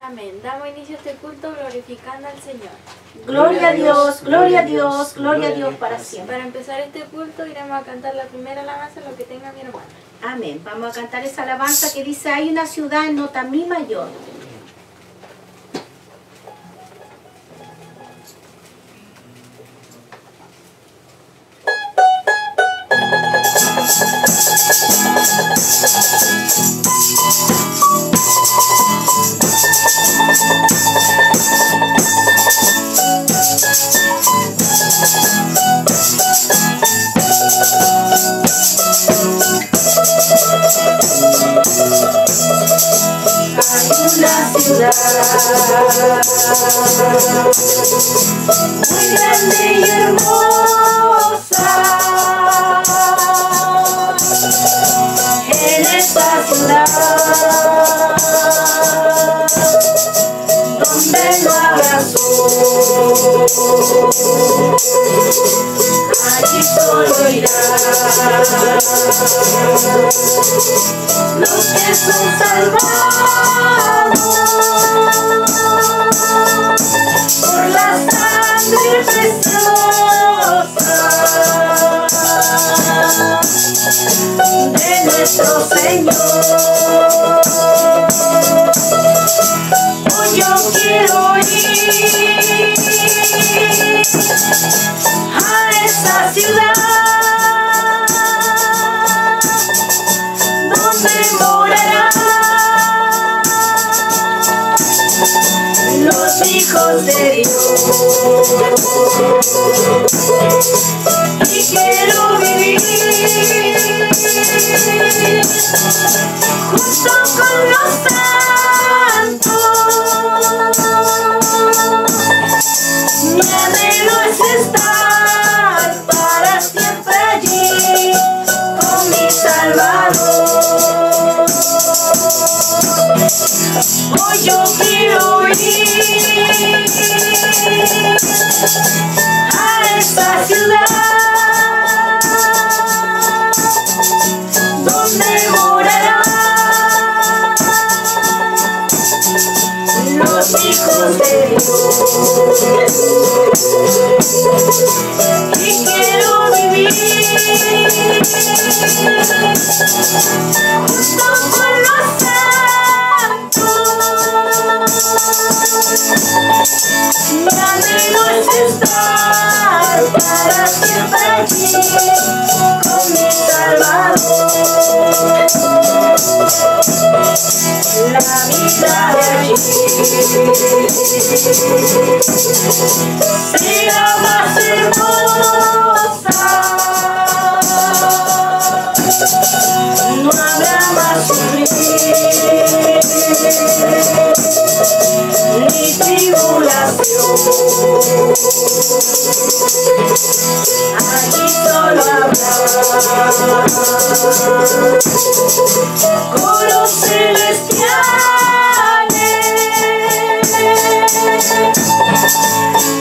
Amén. Damos inicio a este culto glorificando al Señor. Gloria a Dios, gloria a Dios, gloria a Dios para siempre. Para empezar este culto iremos a cantar la primera alabanza, lo que tenga mi hermana. Amén. Vamos a cantar esa alabanza que dice: hay una ciudad en nota mi mayor. Muy grande y hermosa en esta ciudad donde no habrá sol, allí solo irán los que son salvados por la sangre preciosa de nuestro Señor. Hoy yo quiero ir a esa ciudad donde morarán los hijos de Dios, y quiero vivir junto con los santos. Mi anhelo es estar para siempre allí con mi Salvador. Hoy yo quiero ir a esta ciudad donde morarán los hijos de Dios, y quiero vivir junto con los santos. Mi anhelo es estar para siempre allí con mi Salvador. La vida de allí será más hermosa, no habrá más sufrir ni tribulación, allí solo habrá coros celestiales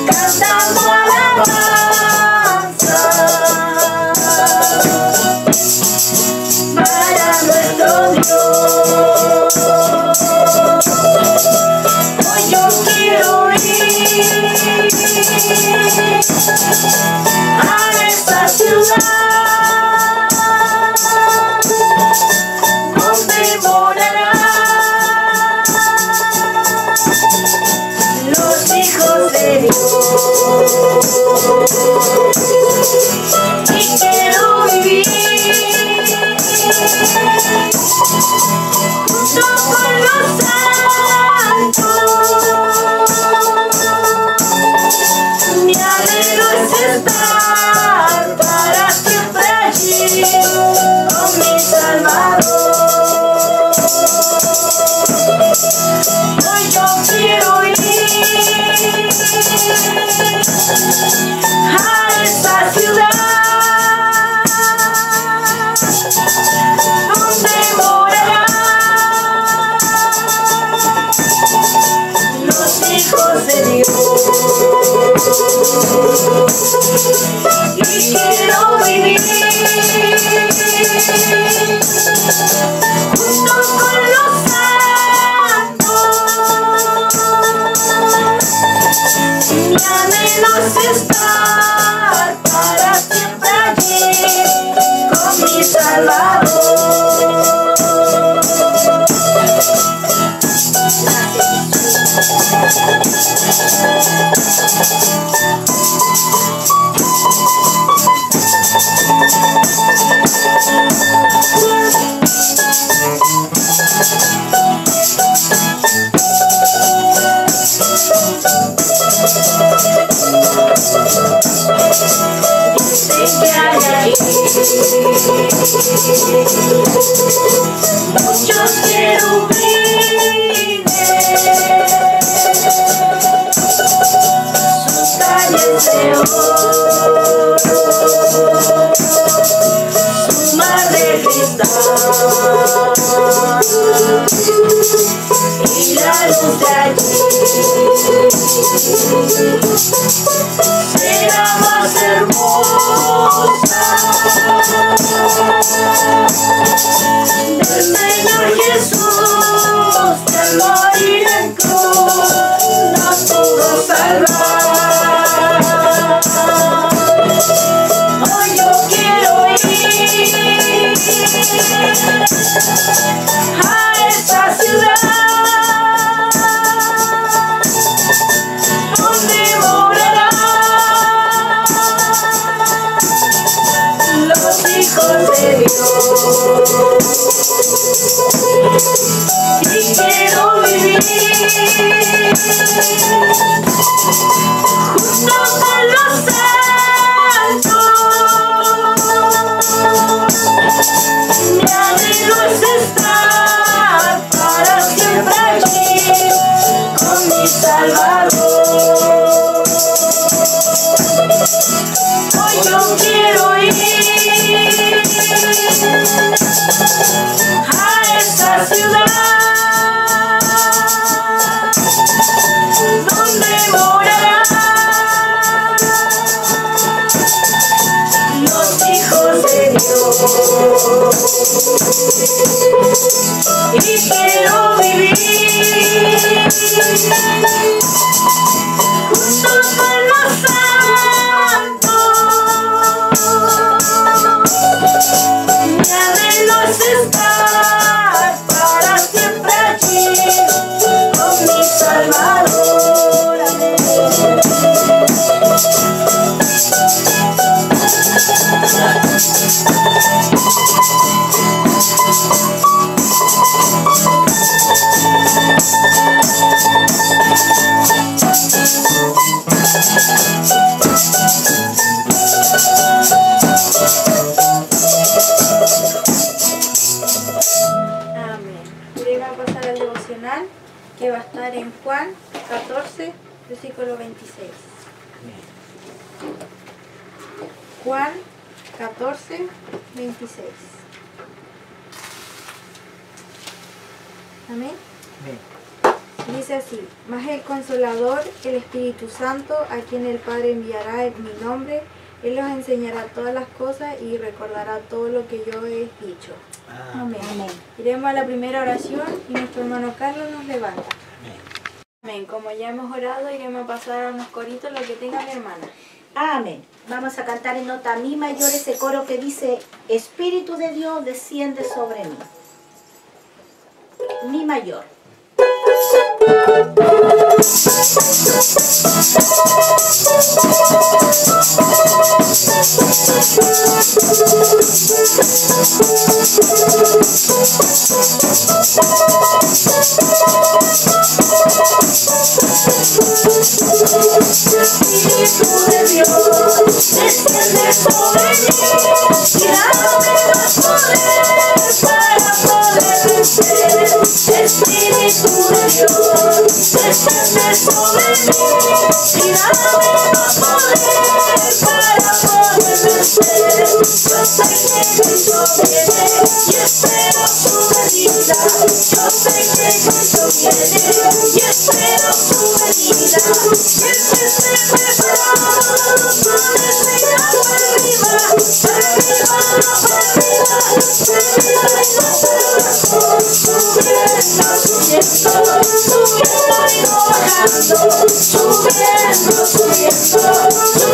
cantando alabanza para nuestro Dios. Hoy yo quiero ir a esta ciudad donde morarán los hijos de Dios, y quiero vivir junto con los santos. Mi anhelo es estar para siempre allí con mi Salvador. Hoy yo quiero ir a esa ciudad donde morarán los hijos de Dios, y quiero vivir junto con los santos. estar para siempre allí con mi Salvador. Dicen que hay ahí muchos querubines, sus calles de oro, su mar de cristal y la luz de allí será más hermosa del Señor Jesús, que al morir en cruz nos pudo salvar. Hoy yo quiero ir a esa ciudad donde morarán los hijos de Dios, y quiero vivir junto con los santos. Mi anhelo es estar para siempre allí con mi Salvador. Hoy yo quiero ir a esa ciudad donde morarán los hijos de Dios, y quiero vivir junto con los santos. Mi anhelo es estar para siempre allí con mi Salvador. Amén. Amén. Y va a pasar al devocional, que va a estar en Juan 14, versículo 26. Juan 14, 26. Amén. Dice así: mas el Consolador, el Espíritu Santo, a quien el Padre enviará en mi nombre, Él os enseñará todas las cosas y recordará todo lo que yo he dicho. Amén. Amén. Iremos a la primera oración y nuestro hermano Carlos nos levanta. Amén. Como ya hemos orado, iremos a pasar a unos coritos lo que tenga mi hermana. Amén. Vamos a cantar en nota mi mayor ese coro que dice: Espíritu de Dios desciende sobre mí. Mi mayor. Espíritu de Dios desciende sobre mí y dame más poder para poder vencer. Espíritu de Dios desciende sobre mí y dame más poder para poder vencer. Yo sé que Cristo viene y espero su venida. Yo sé que Cristo viene y espero su venida. Y el que esté preparado con el pecado arriba, arriba, arriba, arriba y no corazón, subiendo, subiendo y no bajando, subiendo, subiendo, subiendo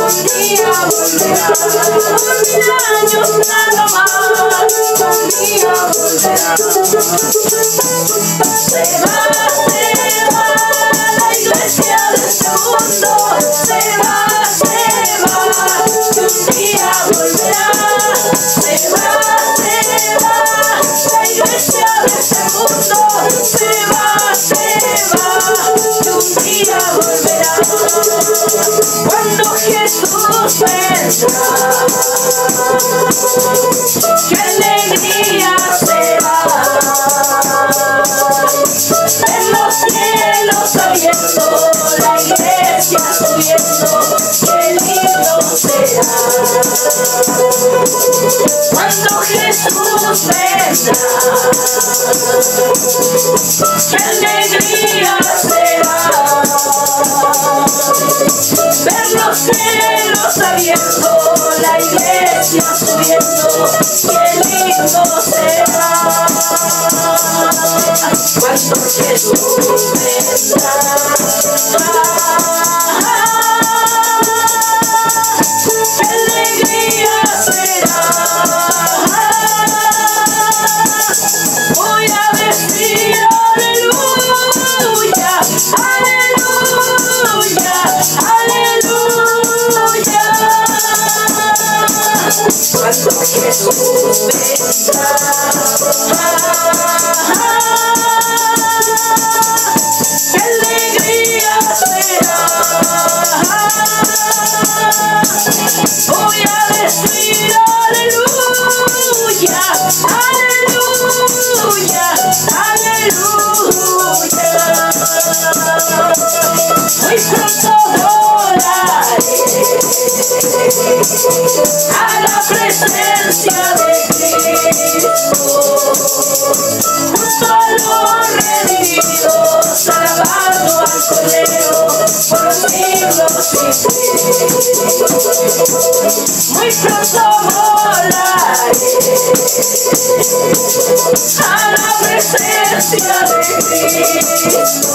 Un día volverá, 1000 años la iglesia de este mundo, se va, que un día volverá. Se va, la iglesia de este mundo, se va, que un día volverá. Cuando Jesús vendrá, qué alegría será. En los cielos abiertos, la iglesia subiendo, qué lindo será. Cuando Jesús vendrá, qué alegría será. Ver los cielos abiertos, la iglesia subiendo, qué lindo será. Cuando Jesús vendrá, qué alegría será. Voy a decir aleluya, aleluya, aleluya. Cuando Jesús vendrá, qué alegría será. Voy a decir aleluya, aleluya, aleluya. Muy pronto volaré a la presencia de Cristo, junto a los redimidos, alabando al Cordero por los siglos sin fin. Muy pronto volaré a la presencia de Cristo,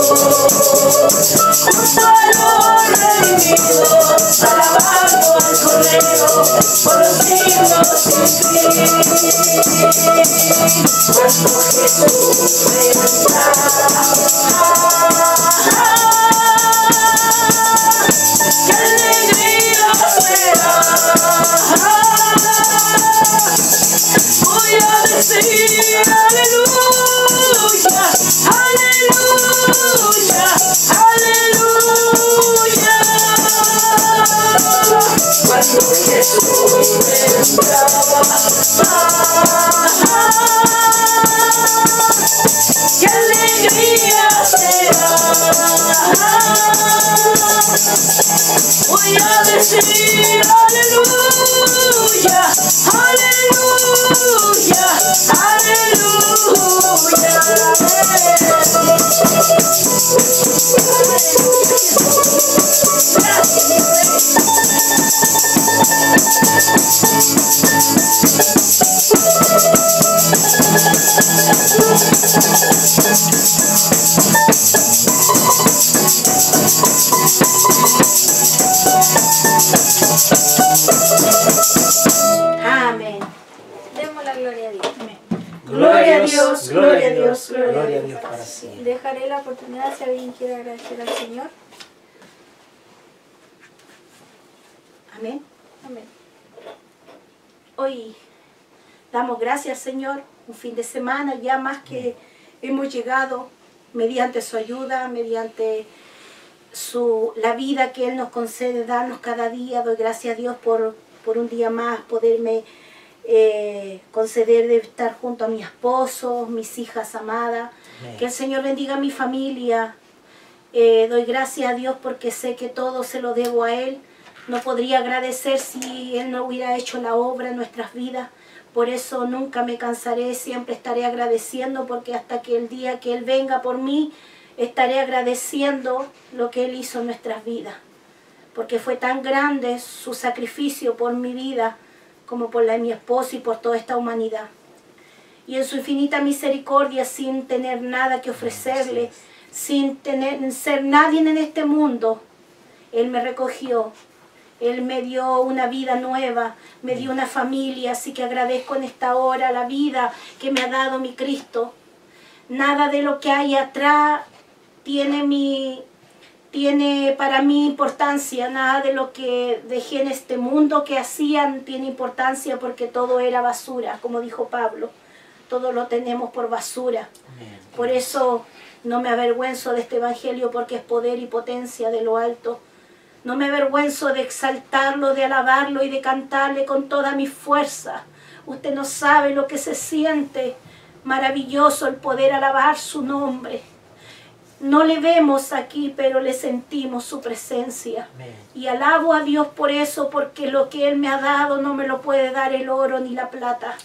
junto a los redimidos, alabando al Cordero por los siglos sin fin. Cuando Jesús vendrá, qué alegría será. Voy a decir aleluya, aleluya, aleluya. Cuando Jesús vendrá, qué alegría será. Voy a decir aleluya, aleluya, aleluya. Amén. Demos la gloria a Dios. Amén. Gloria a Dios, gloria a Dios, Gloria a Dios para siempre. Dejaré la oportunidad si alguien quiere agradecer al Señor. Amén. Amén. Hoy damos gracias, Señor, un fin de semana ya más que hemos llegado mediante su ayuda, mediante la vida que Él nos concede darnos cada día. Doy gracias a Dios por un día más poderme conceder de estar junto a mi esposo, mis hijas amadas. Amén. Que el Señor bendiga a mi familia. Doy gracias a Dios porque sé que todo se lo debo a Él. No podría agradecer si Él no hubiera hecho la obra en nuestras vidas. Por eso nunca me cansaré, siempre estaré agradeciendo, porque hasta que el día que Él venga por mí, estaré agradeciendo lo que Él hizo en nuestras vidas. Porque fue tan grande su sacrificio por mi vida, como por la de mi esposo y por toda esta humanidad. Y en su infinita misericordia, sin tener nada que ofrecerle, sin ser nadie en este mundo, Él me recogió. Él me dio una vida nueva, me dio una familia, así que agradezco en esta hora la vida que me ha dado mi Cristo. Nada de lo que hay atrás tiene para mí importancia. Nada de lo que dejé en este mundo que hacían tiene importancia, porque todo era basura, como dijo Pablo. Todo lo tenemos por basura. Por eso no me avergüenzo de este evangelio, porque es poder y potencia de lo alto. No me avergüenzo de exaltarlo, de alabarlo y de cantarle con toda mi fuerza. Usted no sabe lo que se siente maravilloso el poder alabar su nombre. No le vemos aquí, pero le sentimos su presencia. Y alabo a Dios por eso, porque lo que Él me ha dado no me lo puede dar el oro ni la plata.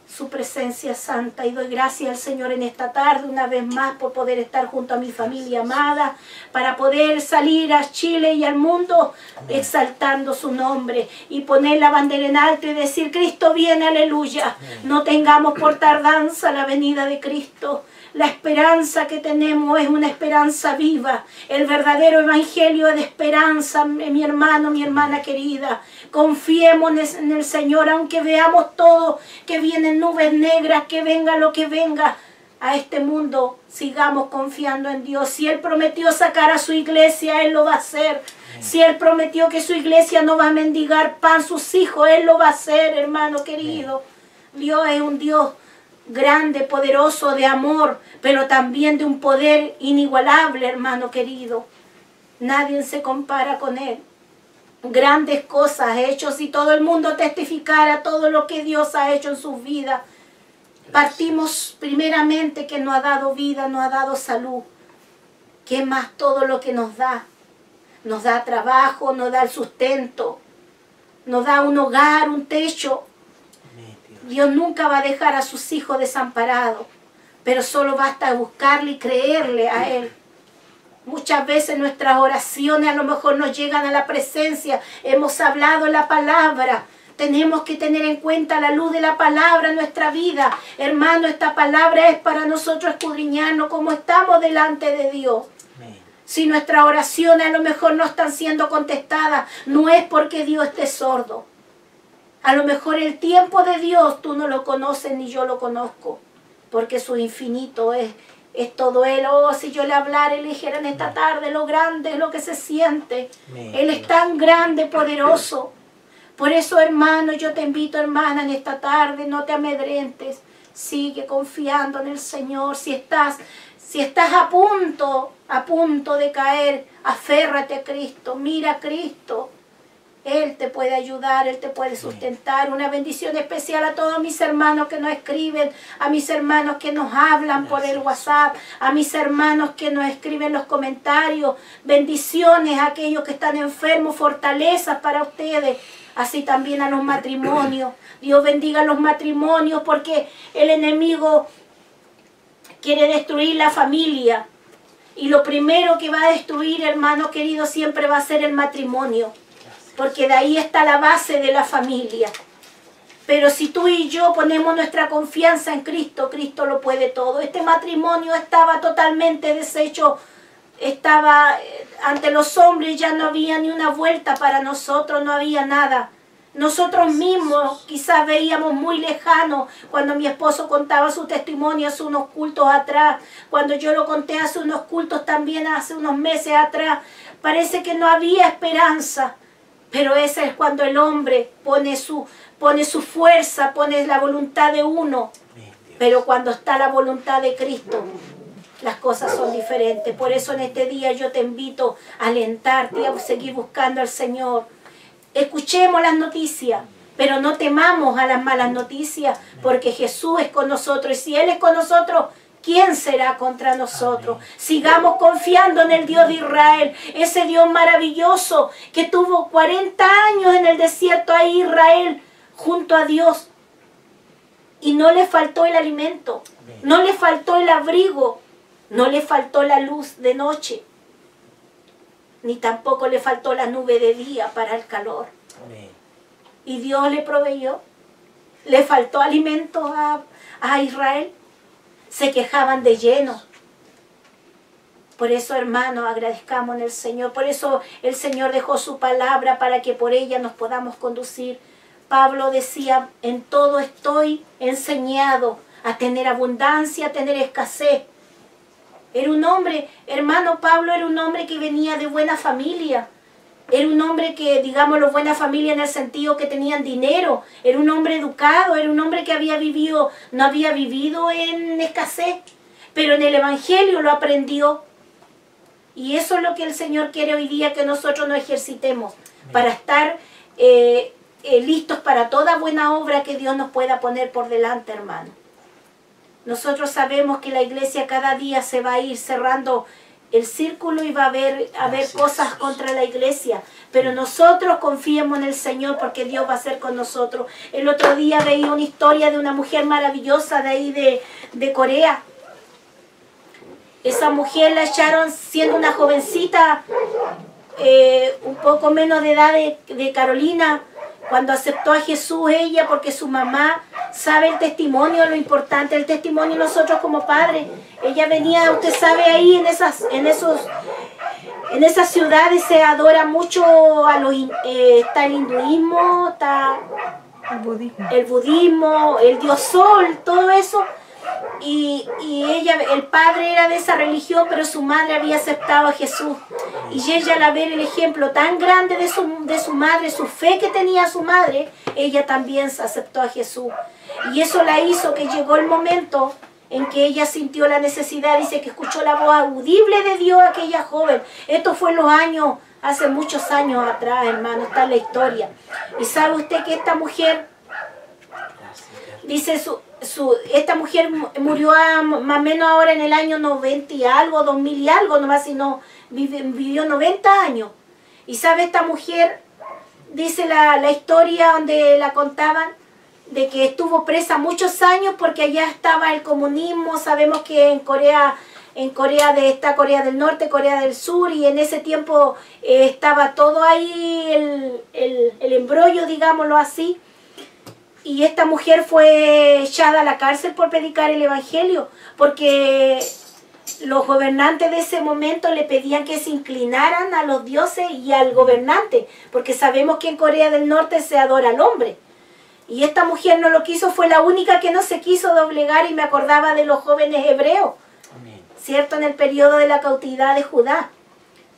Su presencia santa. Y doy gracias al Señor en esta tarde una vez más por poder estar junto a mi familia amada, para poder salir a Chile y al mundo exaltando su nombre y poner la bandera en alto y decir: Cristo viene, aleluya. No tengamos por tardanza la venida de Cristo. La esperanza que tenemos es una esperanza viva. El verdadero evangelio es de esperanza, mi hermano, mi hermana querida. Confiemos en el Señor, aunque veamos todo, que vienen nubes negras, que venga lo que venga a este mundo. Sigamos confiando en Dios. Si Él prometió sacar a su iglesia, Él lo va a hacer. Si Él prometió que su iglesia no va a mendigar pan sus hijos, Él lo va a hacer, hermano querido. Dios es un Dios grande, poderoso, de amor, pero también de un poder inigualable, hermano querido. Nadie se compara con Él. Grandes cosas hechos, si todo el mundo testificara todo lo que Dios ha hecho en sus vidas. Partimos primeramente que nos ha dado vida, nos ha dado salud. ¿Qué más todo lo que nos da? Nos da trabajo, nos da el sustento, nos da un hogar, un techo. Dios nunca va a dejar a sus hijos desamparados, pero solo basta buscarle y creerle a Él. Muchas veces nuestras oraciones a lo mejor nos llegan a la presencia. Hemos hablado la palabra. Tenemos que tener en cuenta la luz de la palabra en nuestra vida. Hermano, esta palabra es para nosotros escudriñarnos cómo estamos delante de Dios. Si nuestras oraciones a lo mejor no están siendo contestadas, no es porque Dios esté sordo. A lo mejor el tiempo de Dios tú no lo conoces ni yo lo conozco, porque su infinito es todo Él. Oh, si yo le hablara y le dijera en esta tarde lo grande es lo que se siente. Él es tan grande, poderoso. Por eso, hermano, yo te invito, hermana, en esta tarde, no te amedrentes. Sigue confiando en el Señor. Si estás a punto de caer, aférrate a Cristo. Mira a Cristo. Él te puede ayudar, Él te puede sustentar. Una bendición especial a todos mis hermanos que nos escriben, a mis hermanos que nos hablan por el WhatsApp, a mis hermanos que nos escriben los comentarios. Bendiciones a aquellos que están enfermos, fortalezas para ustedes. Así también a los matrimonios. Dios bendiga a los matrimonios, porque el enemigo quiere destruir la familia. Y lo primero que va a destruir, hermano querido, siempre va a ser el matrimonio. Porque de ahí está la base de la familia. Pero si tú y yo ponemos nuestra confianza en Cristo, Cristo lo puede todo. Este matrimonio estaba totalmente deshecho, estaba ante los hombres, ya no había ni una vuelta para nosotros, no había nada. Nosotros mismos quizás veíamos muy lejano cuando mi esposo contaba su testimonio hace unos cultos atrás, cuando yo lo conté hace unos cultos también hace unos meses atrás. Parece que no había esperanza. Pero ese es cuando el hombre pone su fuerza, pone la voluntad de uno. Pero cuando está la voluntad de Cristo, las cosas son diferentes. Por eso en este día yo te invito a alentarte, a seguir buscando al Señor. Escuchemos las noticias, pero no temamos a las malas noticias, porque Jesús es con nosotros. Y si Él es con nosotros, ¿quién será contra nosotros? Sigamos confiando en el Dios de Israel, ese Dios maravilloso que tuvo 40 años en el desierto ahí Israel junto a Dios. Y no le faltó el alimento, no le faltó el abrigo, no le faltó la luz de noche, ni tampoco le faltó la nube de día para el calor. Y Dios le proveyó. ¿Le faltó alimento a Israel? Se quejaban de lleno. Por eso, hermanos, agradezcamos en el Señor. Por eso el Señor dejó su palabra para que por ella nos podamos conducir. Pablo decía: en todo estoy enseñado a tener abundancia, a tener escasez. Era un hombre, hermano Pablo era un hombre que venía de buena familia. Era un hombre que, digámoslo, buena familia en el sentido que tenían dinero. Era un hombre educado, era un hombre que no había vivido en escasez. Pero en el Evangelio lo aprendió. Y eso es lo que el Señor quiere hoy día, que nosotros nos ejercitemos para estar listos para toda buena obra que Dios nos pueda poner por delante, hermano. Nosotros sabemos que la iglesia cada día se va a ir cerrando el círculo y va a haber cosas contra la iglesia. Pero nosotros confiemos en el Señor porque Dios va a ser con nosotros. El otro día veía una historia de una mujer maravillosa de ahí de Corea. Esa mujer la echaron siendo una jovencita, un poco menos de edad de Carolina, cuando aceptó a Jesús ella, porque su mamá sabe el testimonio, lo importante, el testimonio nosotros como padres. Ella venía, usted sabe, ahí en esas ciudades se adora mucho está el hinduismo, está el budismo, el dios sol, todo eso. Y el padre era de esa religión, pero su madre había aceptado a Jesús. Y ella, al ver el ejemplo tan grande de su madre, su fe que tenía su madre, ella también se aceptó a Jesús. Y eso la hizo que llegó el momento en que ella sintió la necesidad, dice que escuchó la voz audible de Dios, aquella joven. Esto fue en los años, hace muchos años atrás, hermano, está en la historia. Y sabe usted que esta mujer, dice esta mujer murió más o menos ahora en el año 90 y algo, 2000 y algo, nomás si no, vivió 90 años. Y sabe esta mujer, dice la historia donde la contaban, de que estuvo presa muchos años porque allá estaba el comunismo. Sabemos que en Corea está Corea del Norte, Corea del Sur, y en ese tiempo estaba todo ahí, el embrollo, digámoslo así. Y esta mujer fue echada a la cárcel por predicar el Evangelio, porque los gobernantes de ese momento le pedían que se inclinaran a los dioses y al gobernante, porque sabemos que en Corea del Norte se adora al hombre. Y esta mujer no lo quiso, fue la única que no se quiso doblegar, y me acordaba de los jóvenes hebreos, amén, ¿cierto? En el periodo de la cautividad de Judá,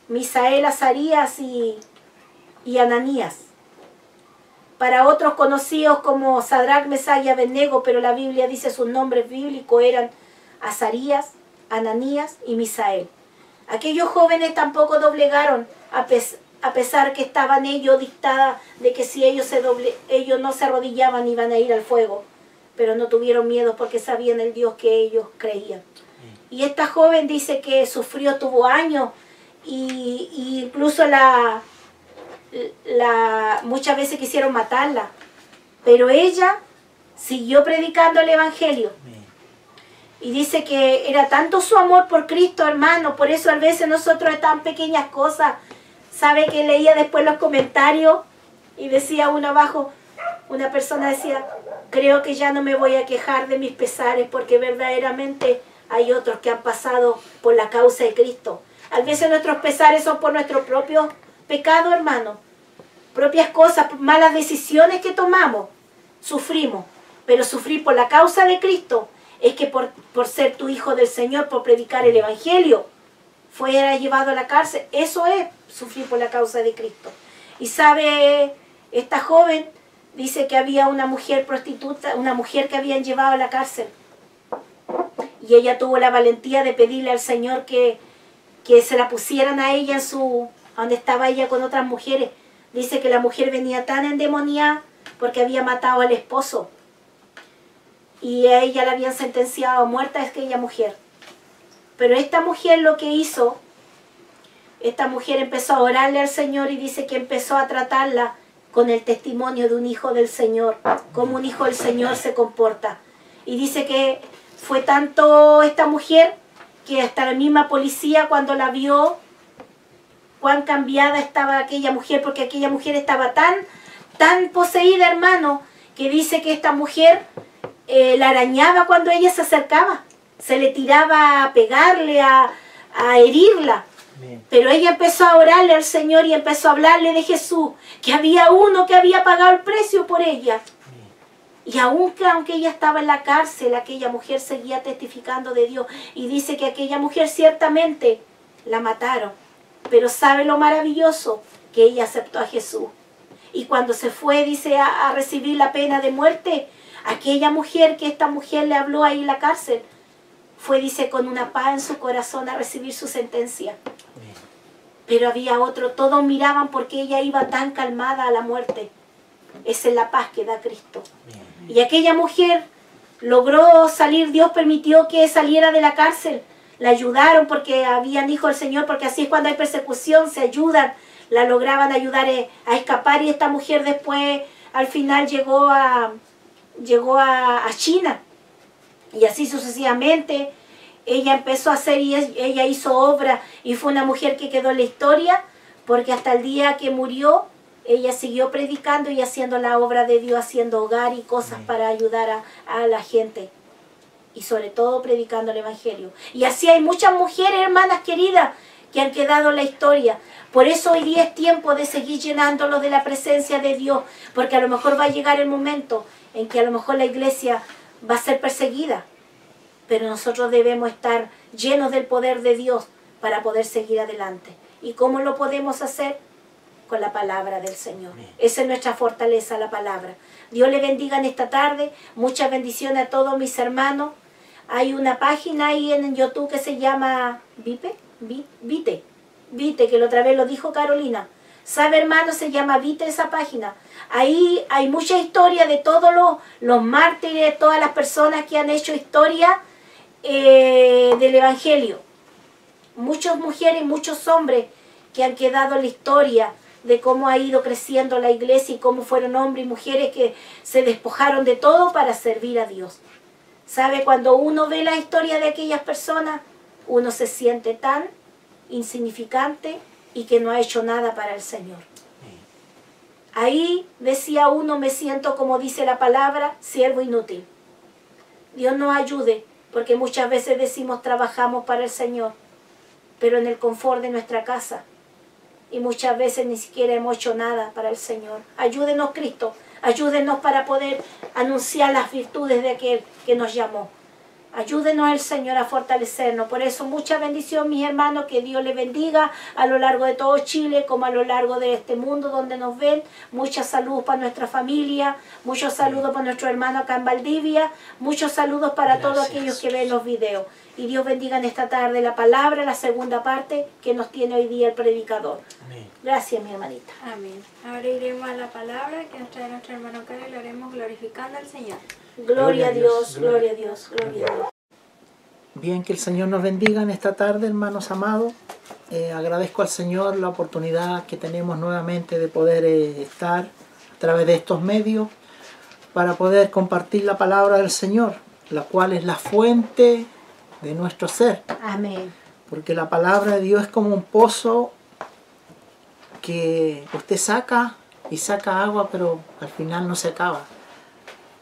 Misael, Azarías y Ananías. Para otros conocidos como Sadrach, Mesach y Abednego, pero la Biblia dice sus nombres bíblicos eran Azarías, Ananías y Misael. Aquellos jóvenes tampoco doblegaron, a pesar que estaban ellos dictadas de que si ellos no se arrodillaban iban a ir al fuego, pero no tuvieron miedo porque sabían el Dios que ellos creían. Y esta joven dice que sufrió, tuvo años, y incluso muchas veces quisieron matarla, pero ella siguió predicando el Evangelio. Y dice que era tanto su amor por Cristo, hermano, por eso a veces nosotros en tan pequeñas cosas, sabe que leía después los comentarios y decía uno abajo, una persona decía, creo que ya no me voy a quejar de mis pesares porque verdaderamente hay otros que han pasado por la causa de Cristo. A veces nuestros pesares son por nuestro propio pecado, hermano, propias cosas, malas decisiones que tomamos, sufrimos, pero sufrir por la causa de Cristo es que por ser tu hijo del Señor, por predicar el Evangelio, fuera llevado a la cárcel. Eso es sufrir por la causa de Cristo. Y sabe, esta joven dice que había una mujer prostituta, una mujer que habían llevado a la cárcel, y ella tuvo la valentía de pedirle al Señor que se la pusieran a ella donde estaba ella con otras mujeres. Dice que la mujer venía tan endemoniada porque había matado al esposo. Y a ella la habían sentenciado a muerta, es que aquella mujer. Pero esta mujer lo que hizo, esta mujer empezó a orarle al Señor y dice que empezó a tratarla con el testimonio de un hijo del Señor, como un hijo del Señor se comporta. Y dice que fue tanto esta mujer que hasta la misma policía cuando la vio, cuán cambiada estaba aquella mujer, porque aquella mujer estaba tan poseída, hermano, que dice que esta mujer la arañaba cuando ella se acercaba, se le tiraba a pegarle, a herirla. Amén. Pero ella empezó a orarle al Señor y empezó a hablarle de Jesús, que había uno que había pagado el precio por ella. Amén. Y aunque ella estaba en la cárcel, aquella mujer seguía testificando de Dios. Y dice que aquella mujer ciertamente la mataron. Pero ¿sabe lo maravilloso? Que ella aceptó a Jesús. Y cuando se fue, dice, a recibir la pena de muerte, aquella mujer que esta mujer le habló ahí en la cárcel, fue, dice, con una paz en su corazón a recibir su sentencia. Pero había otro, todos miraban porque ella iba tan calmada a la muerte. Esa es la paz que da Cristo. Y aquella mujer logró salir, Dios permitió que saliera de la cárcel. La ayudaron porque habían dicho el Señor, porque así es cuando hay persecución, se ayudan. La lograban ayudar a escapar y esta mujer después, al final, llegó a China. Y así sucesivamente, ella empezó a hacer y ella hizo obra y fue una mujer que quedó en la historia porque hasta el día que murió, ella siguió predicando y haciendo la obra de Dios, haciendo hogar y cosas para ayudar a la gente. Y sobre todo predicando el Evangelio. Y así hay muchas mujeres, hermanas queridas, que han quedado en la historia. Por eso hoy día es tiempo de seguir llenándolos de la presencia de Dios, porque a lo mejor va a llegar el momento en que a lo mejor la iglesia va a ser perseguida. Pero nosotros debemos estar llenos del poder de Dios para poder seguir adelante. ¿Y cómo lo podemos hacer? Con la palabra del Señor. Esa es nuestra fortaleza, la palabra. Dios le bendiga en esta tarde. Muchas bendiciones a todos mis hermanos. Hay una página ahí en YouTube que se llama Vite, que la otra vez lo dijo Carolina. ¿Sabe, hermano? Se llama Vite esa página. Ahí hay mucha historia de todos los mártires, todas las personas que han hecho historia del Evangelio. Muchas mujeres y muchos hombres que han quedado en la historia de cómo ha ido creciendo la iglesia y cómo fueron hombres y mujeres que se despojaron de todo para servir a Dios. ¿Sabe? Cuando uno ve la historia de aquellas personas, uno se siente tan insignificante y que no ha hecho nada para el Señor. Ahí decía uno, me siento, como dice la palabra, siervo inútil. Dios nos ayude, porque muchas veces decimos trabajamos para el Señor, pero en el confort de nuestra casa. Y muchas veces ni siquiera hemos hecho nada para el Señor. Ayúdenos, Cristo. Ayúdenos para poder anunciar las virtudes de aquel que nos llamó. Ayúdenos el Señor a fortalecernos. Por eso mucha bendición, mis hermanos, que Dios les bendiga a lo largo de todo Chile, como a lo largo de este mundo donde nos ven. Mucha salud para nuestra familia, muchos saludos para nuestro hermano acá en Valdivia, muchos saludos para todos aquellos que ven los videos. Y Dios bendiga en esta tarde la palabra, la segunda parte que nos tiene hoy día el predicador. Amén. Gracias, mi hermanita. Amén. Ahora iremos a la palabra que nos trae nuestro hermano Caro y lo haremos glorificando al Señor. Gloria a Dios, gloria a Dios, gloria a Dios. Bien, que el Señor nos bendiga en esta tarde, hermanos amados. Agradezco al Señor la oportunidad que tenemos nuevamente de poder estar a través de estos medios para poder compartir la palabra del Señor, la cual es la fuente de nuestro ser. Amén. Porque la palabra de Dios es como un pozo que usted saca y saca agua, pero al final no se acaba.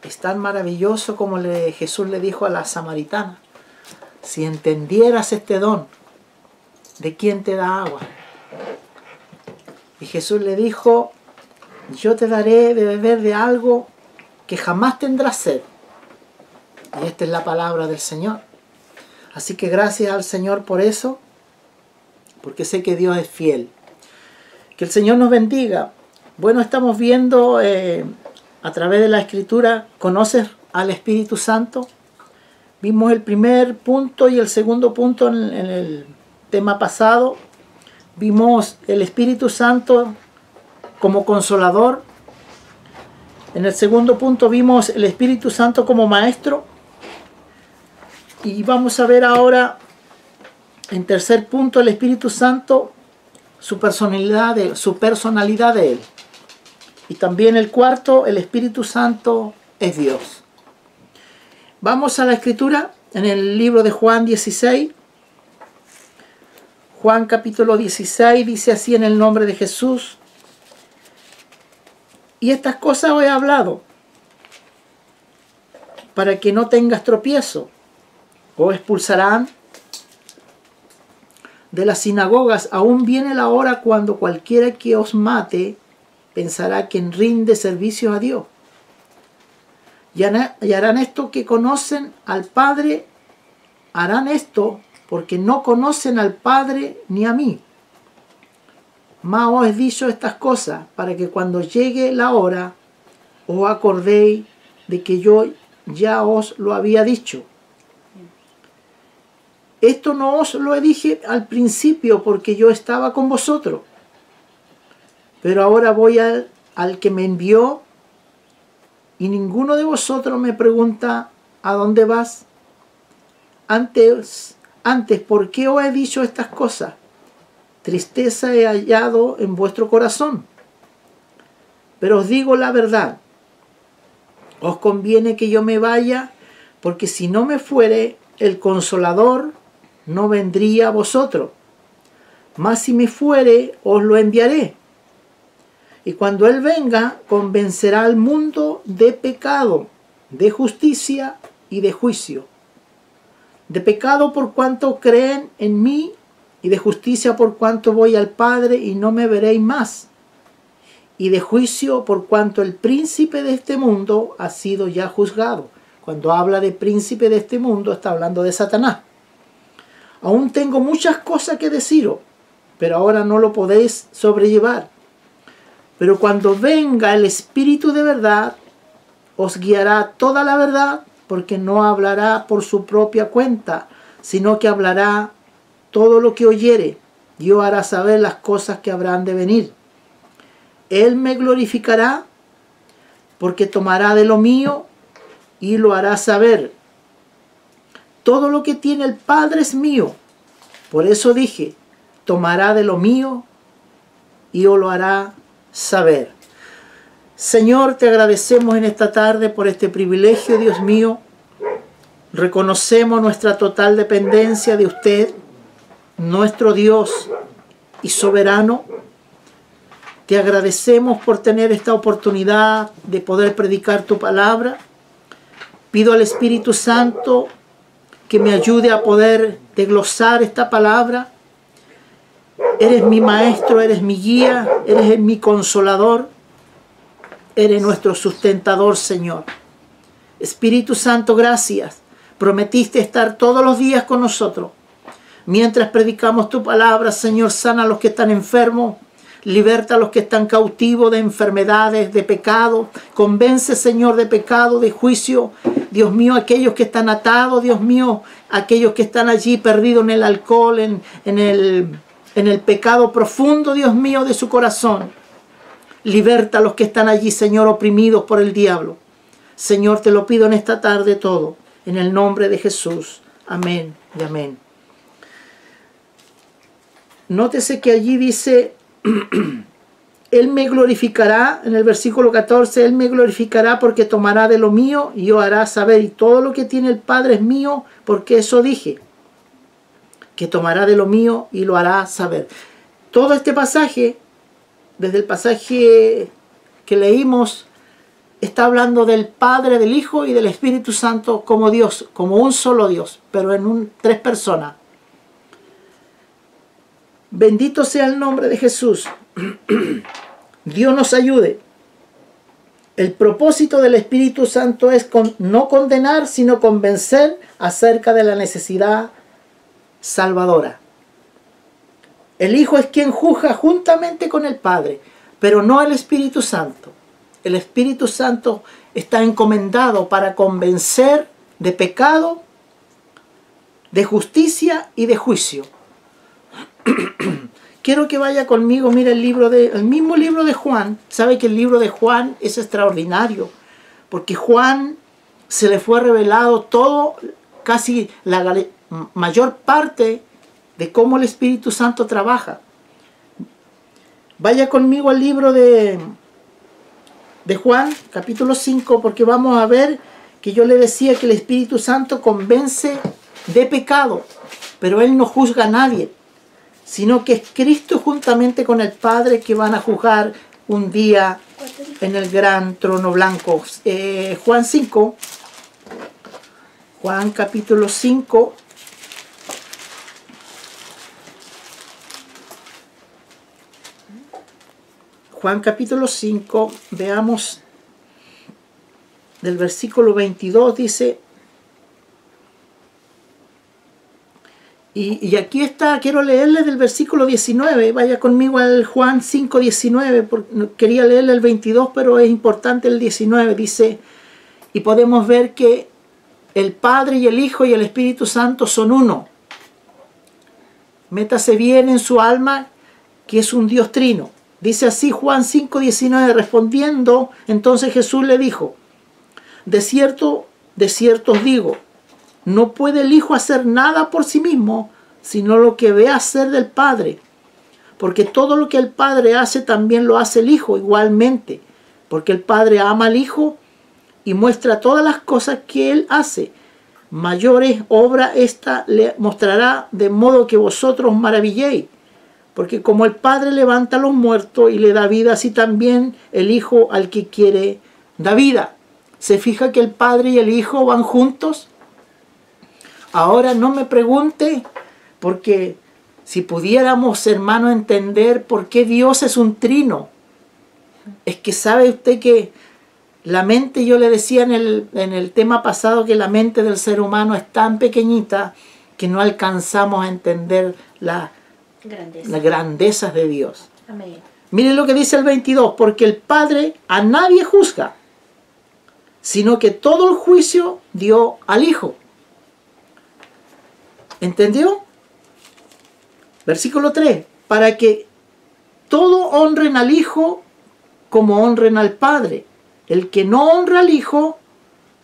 Es tan maravilloso como Jesús le dijo a la samaritana: si entendieras este don, ¿de quién te da agua? Y Jesús le dijo: yo te daré de beber de algo que jamás tendrás sed. Y esta es la palabra del Señor. Así que gracias al Señor por eso, porque sé que Dios es fiel. Que el Señor nos bendiga. Bueno, estamos viendo a través de la Escritura, ¿conoces al Espíritu Santo? Vimos el primer punto y el segundo punto en el tema pasado. Vimos el Espíritu Santo como consolador. En el segundo punto vimos el Espíritu Santo como maestro. Y vamos a ver ahora, en tercer punto, el Espíritu Santo, su personalidad de Él. Y también el cuarto, el Espíritu Santo es Dios. Vamos a la Escritura en el libro de Juan 16. Juan capítulo 16 dice así en el nombre de Jesús: y estas cosas os he hablado para que no tengas tropiezo. Os expulsarán de las sinagogas. Aún viene la hora cuando cualquiera que os mate pensará que rinde servicio a Dios. y harán esto que conocen al Padre, harán esto porque no conocen al Padre ni a mí. Mas os he dicho estas cosas para que cuando llegue la hora os acordéis de que yo ya os lo había dicho. Esto no os lo dije al principio porque yo estaba con vosotros, pero ahora voy al que me envió y ninguno de vosotros me pregunta ¿a dónde vas? Antes, ¿por qué os he dicho estas cosas? Tristeza he hallado en vuestro corazón. Pero os digo la verdad, os conviene que yo me vaya, porque si no me fuere, el Consolador no vendría a vosotros. Mas si me fuere, os lo enviaré. Y cuando Él venga, convencerá al mundo de pecado, de justicia y de juicio. De pecado por cuanto creen en mí, y de justicia por cuanto voy al Padre y no me veréis más. Y de juicio por cuanto el príncipe de este mundo ha sido ya juzgado. Cuando habla de príncipe de este mundo, está hablando de Satanás. Aún tengo muchas cosas que deciros, pero ahora no lo podéis sobrellevar. Pero cuando venga el Espíritu de verdad, os guiará toda la verdad, porque no hablará por su propia cuenta, sino que hablará todo lo que oyere, y os hará saber las cosas que habrán de venir. Él me glorificará, porque tomará de lo mío y lo hará saber. Todo lo que tiene el Padre es mío. Por eso dije, tomará de lo mío y os lo hará saber. Señor, te agradecemos en esta tarde por este privilegio, Dios mío. Reconocemos nuestra total dependencia de usted, nuestro Dios y soberano. Te agradecemos por tener esta oportunidad de poder predicar tu palabra. Pido al Espíritu Santo que me ayude a poder desglosar esta palabra. Eres mi maestro, eres mi guía, eres mi consolador, eres nuestro sustentador, Señor. Espíritu Santo, gracias. Prometiste estar todos los días con nosotros. Mientras predicamos tu palabra, Señor, sana a los que están enfermos, liberta a los que están cautivos de enfermedades, de pecado. Convence, Señor, de pecado, de juicio. Dios mío, aquellos que están atados, Dios mío, aquellos que están allí perdidos en el alcohol, en el pecado profundo, Dios mío, de su corazón. Liberta a los que están allí, Señor, oprimidos por el diablo. Señor, te lo pido en esta tarde todo, en el nombre de Jesús. Amén y amén. Nótese que allí dice, Él me glorificará, en el versículo 14, Él me glorificará porque tomará de lo mío y yo hará saber, y todo lo que tiene el Padre es mío, porque eso dije, que tomará de lo mío y lo hará saber. Todo este pasaje, desde el pasaje que leímos, está hablando del Padre, del Hijo y del Espíritu Santo como Dios, como un solo Dios, pero en tres personas. Bendito sea el nombre de Jesús. Dios nos ayude. El propósito del Espíritu Santo es no condenar, sino convencer acerca de la necesidad salvadora. El Hijo es quien juzga juntamente con el Padre, pero no el Espíritu Santo. El Espíritu Santo está encomendado para convencer de pecado, de justicia y de juicio. Quiero que vaya conmigo, mira el mismo libro de Juan. Sabe que el libro de Juan es extraordinario, porque Juan se le fue revelado todo, casi la mayor parte de cómo el Espíritu Santo trabaja. Vaya conmigo al libro de Juan, capítulo 5, porque vamos a ver que yo le decía que el Espíritu Santo convence de pecado, pero Él no juzga a nadie, sino que es Cristo juntamente con el Padre que van a juzgar un día en el gran trono blanco. Juan 5, Juan capítulo 5, Juan capítulo 5, veamos del versículo 22 dice, y aquí está, quiero leerle del versículo 19, vaya conmigo al Juan 5, 19, porque quería leerle el 22, pero es importante el 19, dice, y podemos ver que el Padre y el Hijo y el Espíritu Santo son uno. Métase bien en su alma que es un Dios trino. Dice así Juan 5, 19, respondiendo, entonces Jesús le dijo, de cierto os digo, no puede el Hijo hacer nada por sí mismo, sino lo que ve hacer del Padre. Porque todo lo que el Padre hace, también lo hace el Hijo igualmente. Porque el Padre ama al Hijo y muestra todas las cosas que Él hace. Mayores obras esta le mostrará, de modo que vosotros maravilléis. Porque como el Padre levanta a los muertos y le da vida, así también el Hijo al que quiere da vida. ¿Se fija que el Padre y el Hijo van juntos? Ahora no me pregunte, porque si pudiéramos, hermano, entender por qué Dios es un trino. Es que sabe usted que la mente, yo le decía en el tema pasado, que la mente del ser humano es tan pequeñita que no alcanzamos a entender las grandezas de Dios. Amén. Miren lo que dice el 22, porque el Padre a nadie juzga, sino que todo el juicio dio al Hijo. ¿Entendió? Versículo 3, para que todo honren al Hijo como honren al Padre. El que no honra al Hijo,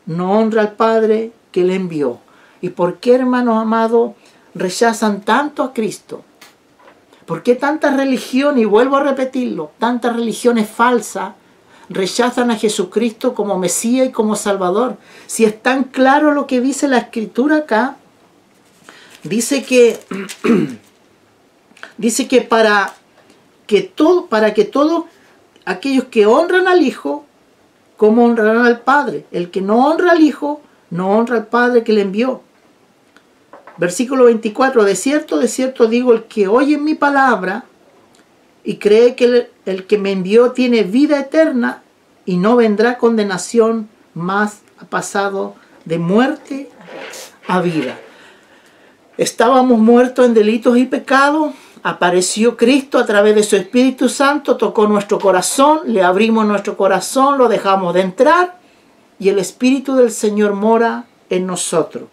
no honra al Padre que le envió. ¿Y por qué, hermanos amados, rechazan tanto a Cristo? ¿Por qué tanta religión, y vuelvo a repetirlo, tantas religiones falsas rechazan a Jesucristo como Mesías y como Salvador? Si es tan claro lo que dice la Escritura acá, dice que para que todos aquellos que honran al Hijo, como honrarán al Padre. El que no honra al Hijo, no honra al Padre que le envió. Versículo 24, de cierto digo, el que oye mi palabra y cree que el que me envió tiene vida eterna y no vendrá condenación, mas ha pasado de muerte a vida. Estábamos muertos en delitos y pecados. Apareció Cristo a través de su Espíritu Santo, tocó nuestro corazón, le abrimos nuestro corazón, lo dejamos de entrar y el Espíritu del Señor mora en nosotros.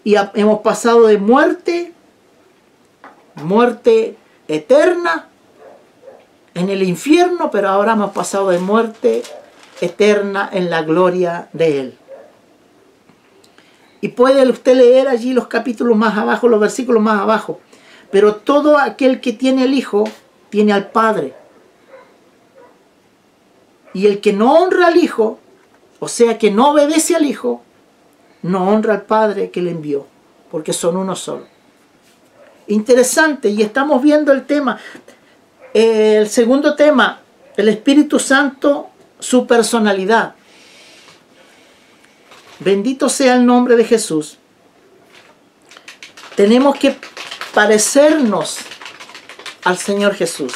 Y hemos pasado de muerte eterna en el infierno, pero ahora hemos pasado de muerte eterna en la gloria de Él. Y puede usted leer allí los capítulos más abajo, los versículos más abajo. Pero todo aquel que tiene al Hijo, tiene al Padre. Y el que no honra al Hijo, o sea que no obedece al Hijo, no honra al Padre que le envió, porque son uno solo. Interesante, y estamos viendo el tema. El segundo tema, el Espíritu Santo, su personalidad. Bendito sea el nombre de Jesús. Tenemos que parecernos al Señor Jesús.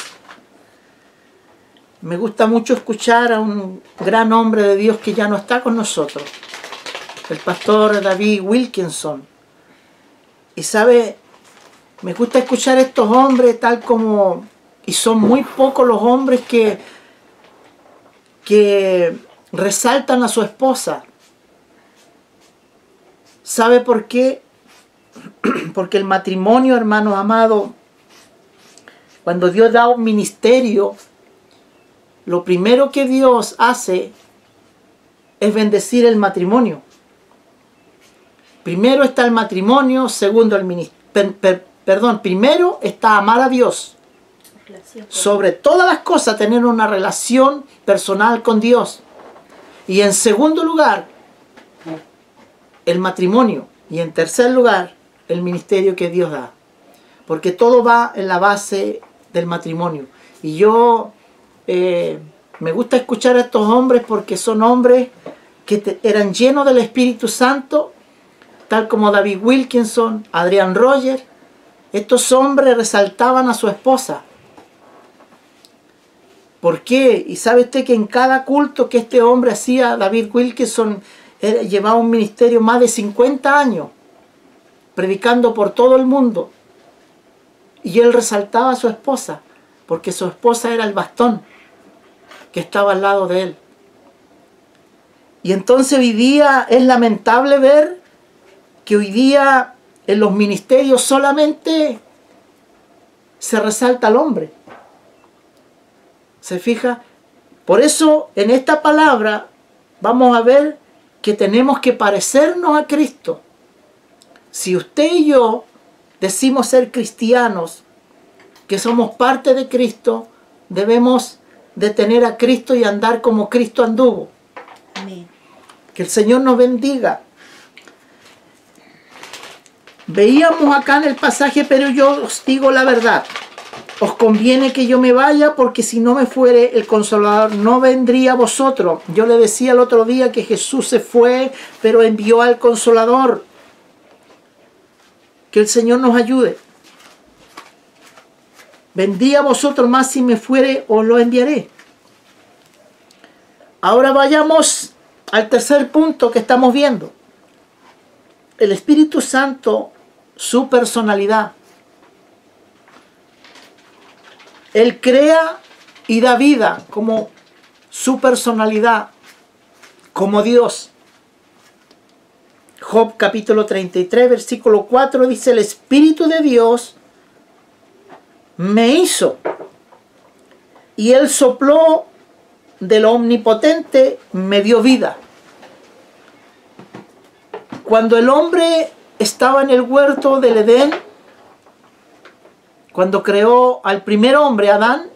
Me gusta mucho escuchar a un gran hombre de Dios que ya no está con nosotros, el pastor David Wilkinson. Y sabe, me gusta escuchar a estos hombres tal como, y son muy pocos los hombres que resaltan a su esposa. ¿Sabe por qué? Porque el matrimonio, hermanos amados, cuando Dios da un ministerio, lo primero que Dios hace es bendecir el matrimonio. Primero está el matrimonio, segundo el ministerio. Primero está amar a Dios. Sobre todas las cosas, tener una relación personal con Dios. Y en segundo lugar, el matrimonio. Y en tercer lugar, el ministerio que Dios da. Porque todo va en la base del matrimonio. Y yo me gusta escuchar a estos hombres porque son hombres que eran llenos del Espíritu Santo, tal como David Wilkinson, Adrian Rogers. Estos hombres resaltaban a su esposa. ¿Por qué? Y sabe usted que en cada culto que este hombre hacía, David Wilkerson, llevaba un ministerio más de 50 años, predicando por todo el mundo. Y él resaltaba a su esposa, porque su esposa era el bastón que estaba al lado de él. Y entonces hoy día es lamentable ver que hoy día en los ministerios solamente se resalta al hombre. ¿Se fija? Por eso en esta palabra vamos a ver que tenemos que parecernos a Cristo. Si usted y yo decimos ser cristianos, que somos parte de Cristo, debemos de tener a Cristo y andar como Cristo anduvo. Amén. Que el Señor nos bendiga. Veíamos acá en el pasaje, pero yo os digo la verdad. Os conviene que yo me vaya, porque si no me fuere, el Consolador no vendría a vosotros. Yo le decía el otro día que Jesús se fue, pero envió al Consolador. Que el Señor nos ayude. Vendría a vosotros más, si me fuere, os lo enviaré. Ahora vayamos al tercer punto que estamos viendo. El Espíritu Santo, su personalidad. Él crea y da vida como su personalidad, como Dios. Job capítulo 33, versículo 4 dice: el Espíritu de Dios me hizo, y Él sopló del Omnipotente, me dio vida. Cuando el hombre estaba en el huerto del Edén, cuando creó al primer hombre, Adán,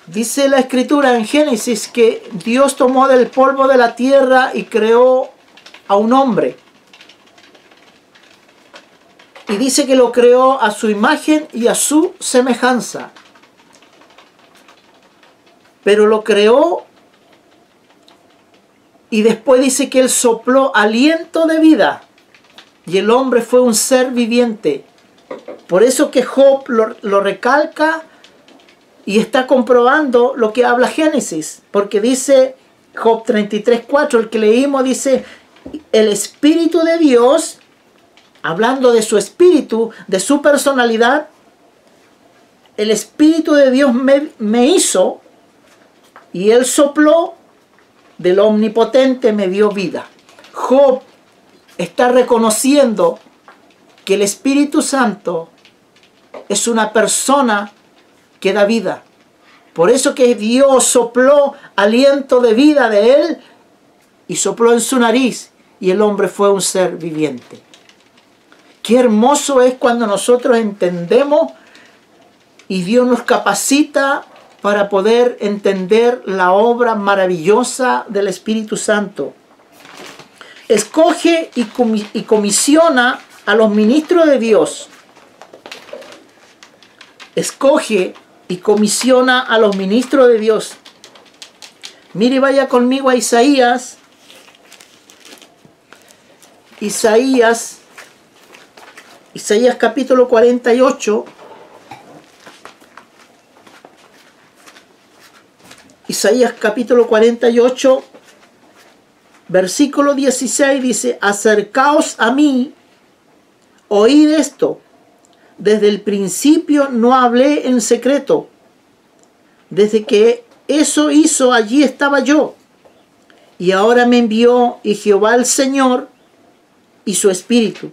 dice la Escritura en Génesis que Dios tomó del polvo de la tierra y creó a un hombre. Y dice que lo creó a su imagen y a su semejanza. Pero lo creó y después dice que Él sopló aliento de vida. Y el hombre fue un ser viviente. Por eso que Job lo recalca y está comprobando lo que habla Génesis. Porque dice Job 33:4, el que leímos, dice: el Espíritu de Dios, hablando de su espíritu, de su personalidad, el Espíritu de Dios me hizo, y Él sopló del Omnipotente, me dio vida. Job está reconociendo que el Espíritu Santo es una persona que da vida. Por eso que Dios sopló aliento de vida de Él y sopló en su nariz, y el hombre fue un ser viviente. Qué hermoso es cuando nosotros entendemos y Dios nos capacita para poder entender la obra maravillosa del Espíritu Santo. Escoge y comisiona a los ministros de Dios. Escoge y comisiona a los ministros de Dios. Mire, vaya conmigo a Isaías. Isaías capítulo 48. Isaías capítulo 48, versículo 16 dice: acercaos a mí, oíd esto. Desde el principio no hablé en secreto. Desde que eso hizo, allí estaba yo. Y ahora me envió y Jehová el Señor y su Espíritu.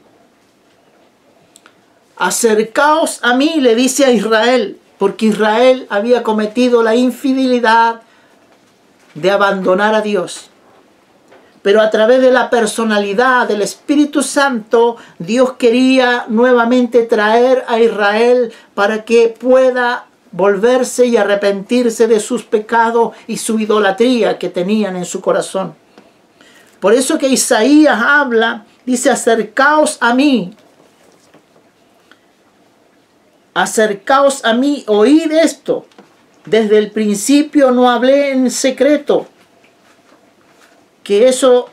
Acercaos a mí, le dice a Israel, porque Israel había cometido la infidelidad de abandonar a Dios. Pero a través de la personalidad del Espíritu Santo, Dios quería nuevamente traer a Israel para que pueda volverse y arrepentirse de sus pecados y su idolatría que tenían en su corazón. Por eso que Isaías habla, dice: acercaos a mí. Acercaos a mí, oíd esto. Desde el principio no hablé en secreto. Que eso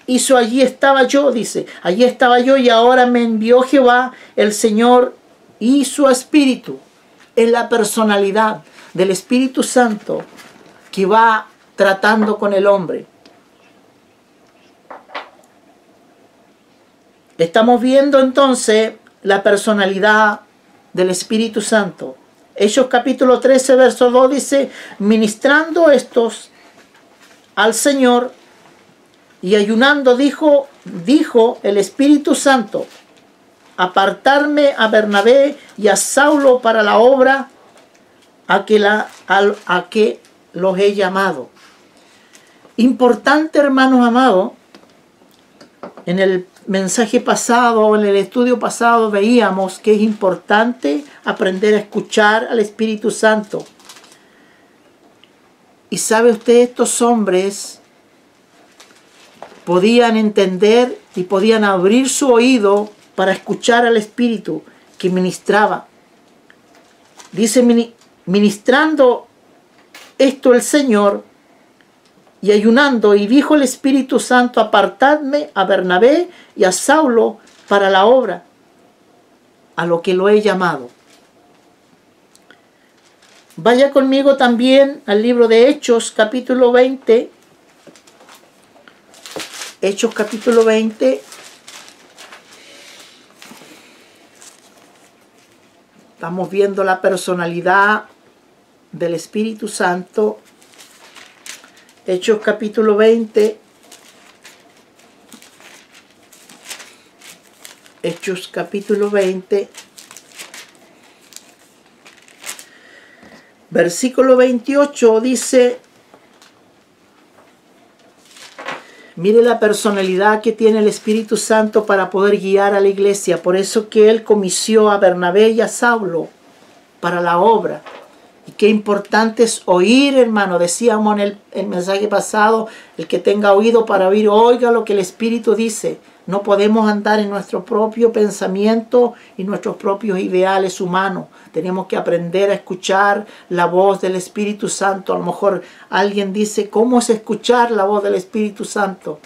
hizo, allí estaba yo, dice. Allí estaba yo, y ahora me envió Jehová, el Señor y su Espíritu. Es la personalidad. del Espíritu Santo que va tratando con el hombre. Estamos viendo entonces la personalidad del Espíritu Santo. Hechos capítulo 13, verso 2 dice, ministrando estos al Señor y ayunando, dijo el Espíritu Santo, apartarme a Bernabé y a Saulo para la obra a que los he llamado. Importante, hermanos amados, en el mensaje pasado, en el estudio pasado, veíamos que es importante aprender a escuchar al Espíritu Santo. Y sabe usted, estos hombres podían entender y podían abrir su oído para escuchar al Espíritu que ministraba. Dice, ministrando esto el Señor y ayunando, y dijo el Espíritu Santo, apartadme a Bernabé y a Saulo para la obra a lo que lo he llamado. Vaya conmigo también al libro de Hechos, capítulo 20. Hechos, capítulo 20. Estamos viendo la personalidad del Espíritu Santo. Hechos, capítulo 20. Hechos, capítulo 20. Versículo 28 dice, mire la personalidad que tiene el Espíritu Santo para poder guiar a la iglesia. Por eso que Él comisió a Bernabé y a Saulo para la obra. Y qué importante es oír, hermano. Decíamos en el mensaje pasado, el que tenga oído para oír, oiga lo que el Espíritu dice. No podemos andar en nuestro propio pensamiento y nuestros propios ideales humanos. Tenemos que aprender a escuchar la voz del Espíritu Santo. A lo mejor alguien dice, ¿cómo es escuchar la voz del Espíritu Santo?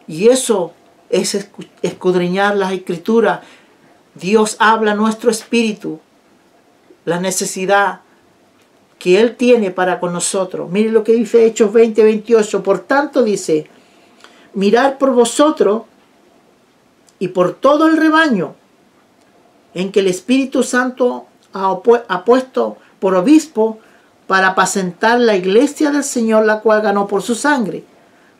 Y eso es escudriñar las Escrituras. Dios habla a nuestro espíritu la necesidad que Él tiene para con nosotros. Mire lo que dice Hechos 20, 28. Por tanto dice, mirad por vosotros y por todo el rebaño en que el Espíritu Santo ha puesto por obispo para apacentar la iglesia del Señor, la cual ganó por su sangre.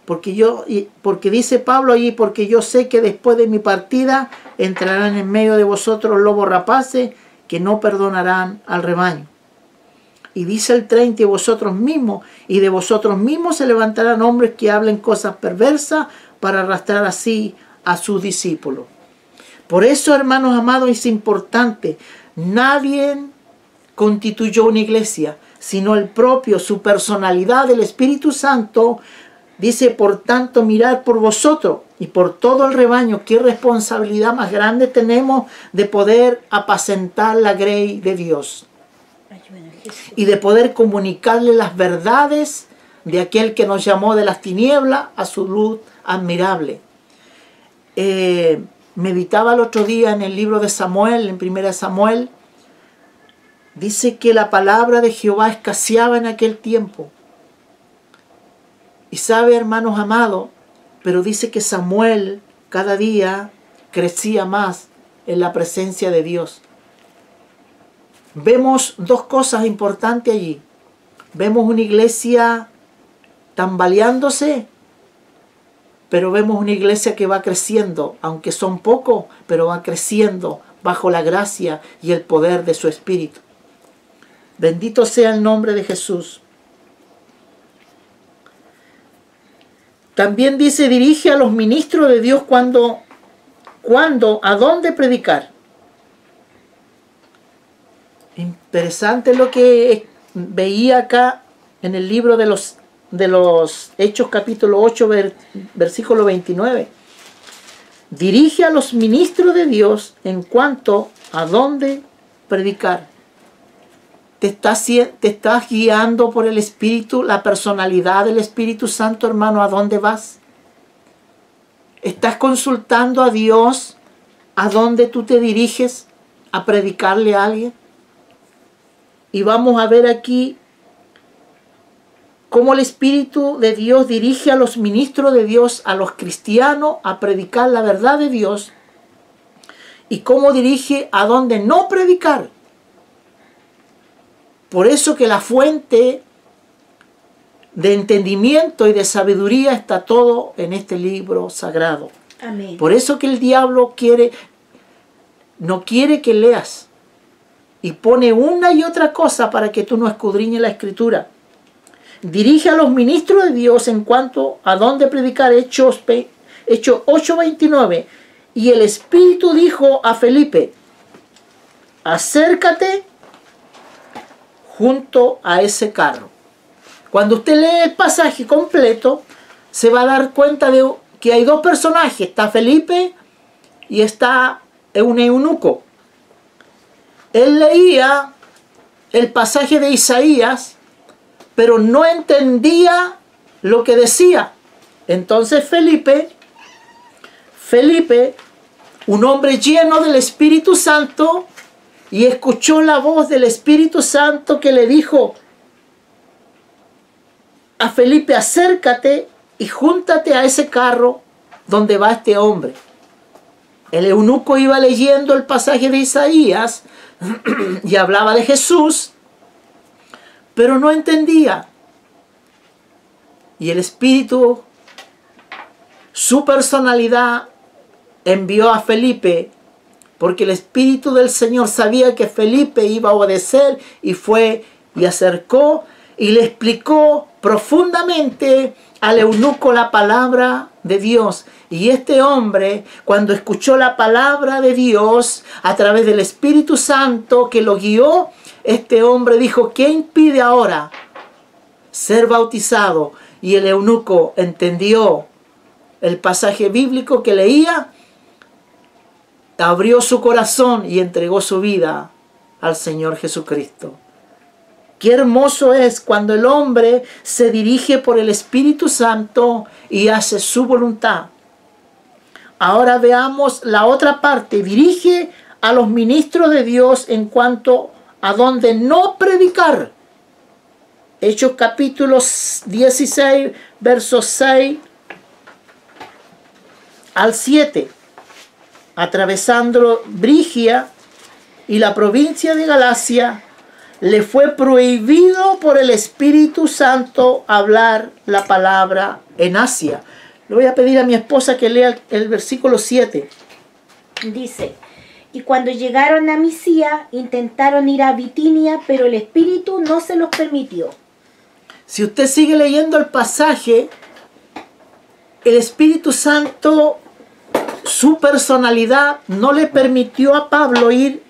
Porque dice Pablo allí, porque yo sé que después de mi partida entrarán en medio de vosotros lobos rapaces que no perdonarán al rebaño. Y dice el 30, y de vosotros mismos se levantarán hombres que hablen cosas perversas para arrastrar así a sus discípulos. Por eso, hermanos amados, es importante. Nadie constituyó una iglesia, sino el propio, su personalidad del Espíritu Santo. Dice, por tanto, mirad por vosotros y por todo el rebaño. Qué responsabilidad más grande tenemos de poder apacentar la grey de Dios. Y de poder comunicarle las verdades de aquel que nos llamó de las tinieblas a su luz admirable. Meditaba el otro día en el libro de Samuel, en 1 Samuel. Dice que la palabra de Jehová escaseaba en aquel tiempo. Y sabe, hermanos amados, pero dice que Samuel cada día crecía más en la presencia de Dios. Vemos dos cosas importantes allí. Vemos una iglesia tambaleándose, pero vemos una iglesia que va creciendo, aunque son pocos, pero va creciendo bajo la gracia y el poder de su Espíritu. Bendito sea el nombre de Jesús. También dice, dirige a los ministros de Dios a dónde predicar. Interesante lo que veía acá en el libro de los Hechos capítulo 8, versículo 29. Dirige a los ministros de Dios en cuanto a dónde predicar. Te estás guiando por el Espíritu, la personalidad del Espíritu Santo, hermano, ¿a dónde vas? ¿Estás consultando a Dios a dónde tú te diriges a predicarle a alguien? y vamos a ver aquí cómo el Espíritu de Dios dirige a los ministros de Dios, a los cristianos, a predicar la verdad de Dios, y cómo dirige a donde no predicar. Por eso que la fuente de entendimiento y de sabiduría está todo en este libro sagrado. Amén. Por eso que el diablo no quiere que leas, y pone una y otra cosa para que tú no escudriñes la Escritura. Dirige a los ministros de Dios en cuanto a dónde predicar. Hechos 8:29. Y el Espíritu dijo a Felipe: acércate junto a ese carro. Cuando usted lee el pasaje completo, se va a dar cuenta de que hay dos personajes. Está Felipe y está un eunuco. Él leía el pasaje de Isaías, pero no entendía lo que decía. Entonces Felipe, un hombre lleno del Espíritu Santo, y escuchó la voz del Espíritu Santo que le dijo a Felipe: acércate y júntate a ese carro donde va este hombre. El eunuco iba leyendo el pasaje de Isaías y hablaba de Jesús, pero no entendía. Y el Espíritu, su personalidad, envió a Felipe, porque el Espíritu del Señor sabía que Felipe iba a obedecer, y fue y acercó y le explicó profundamente al eunuco la palabra de Dios. Y este hombre, cuando escuchó la palabra de Dios a través del Espíritu Santo que lo guió, este hombre dijo: ¿qué impide ahora ser bautizado? Y el eunuco entendió el pasaje bíblico que leía, abrió su corazón y entregó su vida al Señor Jesucristo. Qué hermoso es cuando el hombre se dirige por el Espíritu Santo y hace su voluntad. Ahora veamos la otra parte. Dirige a los ministros de Dios en cuanto a donde no predicar. Hechos capítulo 16, versos 6 al 7. Atravesando Frigia y la provincia de Galacia, le fue prohibido por el Espíritu Santo hablar la palabra en Asia. Le voy a pedir a mi esposa que lea el versículo 7. Dice: y cuando llegaron a Misia, intentaron ir a Bitinia, pero el Espíritu no se los permitió. Si usted sigue leyendo el pasaje, el Espíritu Santo, su personalidad, no le permitió a Pablo ir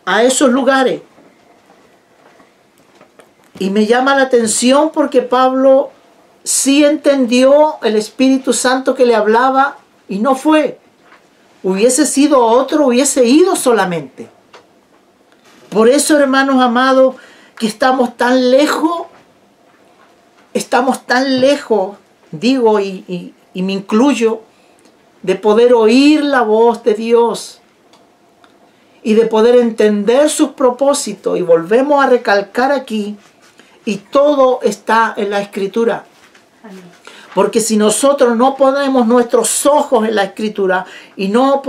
a esos lugares. Y me llama la atención porque Pablo sí entendió el Espíritu Santo que le hablaba y no fue. Hubiese sido otro, hubiese ido solamente. Por eso, hermanos amados, que estamos tan lejos, digo, y me incluyo, de poder oír la voz de Dios y de poder entender sus propósitos. Y volvemos a recalcar aquí, y todo está en la Escritura. Amén. Porque si nosotros no ponemos nuestros ojos en la Escritura y no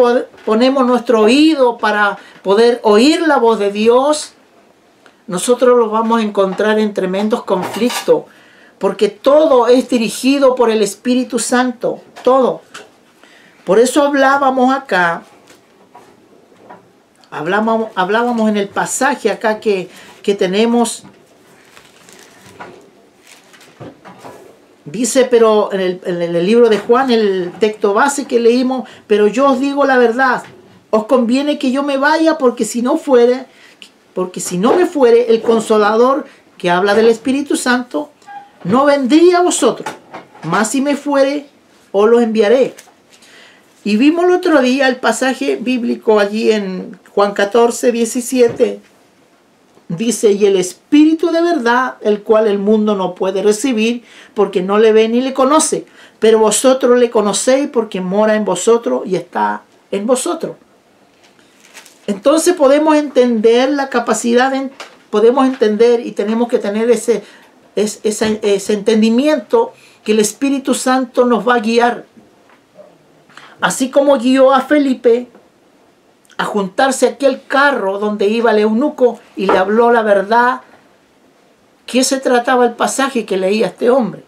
ponemos nuestro oído para poder oír la voz de Dios, nosotros los vamos a encontrar en tremendos conflictos. Porque todo es dirigido por el Espíritu Santo, todo. Por eso hablábamos acá, hablábamos en el pasaje acá que tenemos. Dice, pero en el libro de Juan, el texto base que leímos: pero yo os digo la verdad, os conviene que yo me vaya, porque si no me fuere, el Consolador, que habla del Espíritu Santo, no vendría a vosotros, mas si me fuere, os lo enviaré. Y vimos el otro día el pasaje bíblico allí en Juan 14, 17. Dice: y el Espíritu de verdad, el cual el mundo no puede recibir, porque no le ve ni le conoce, pero vosotros le conocéis, porque mora en vosotros y está en vosotros. Entonces podemos entender la capacidad podemos entender y tenemos que tener ese entendimiento que el Espíritu Santo nos va a guiar. Así como guió a Felipe a juntarse a aquel carro donde iba el eunuco y le habló la verdad. ¿Qué se trataba el pasaje que leía este hombre?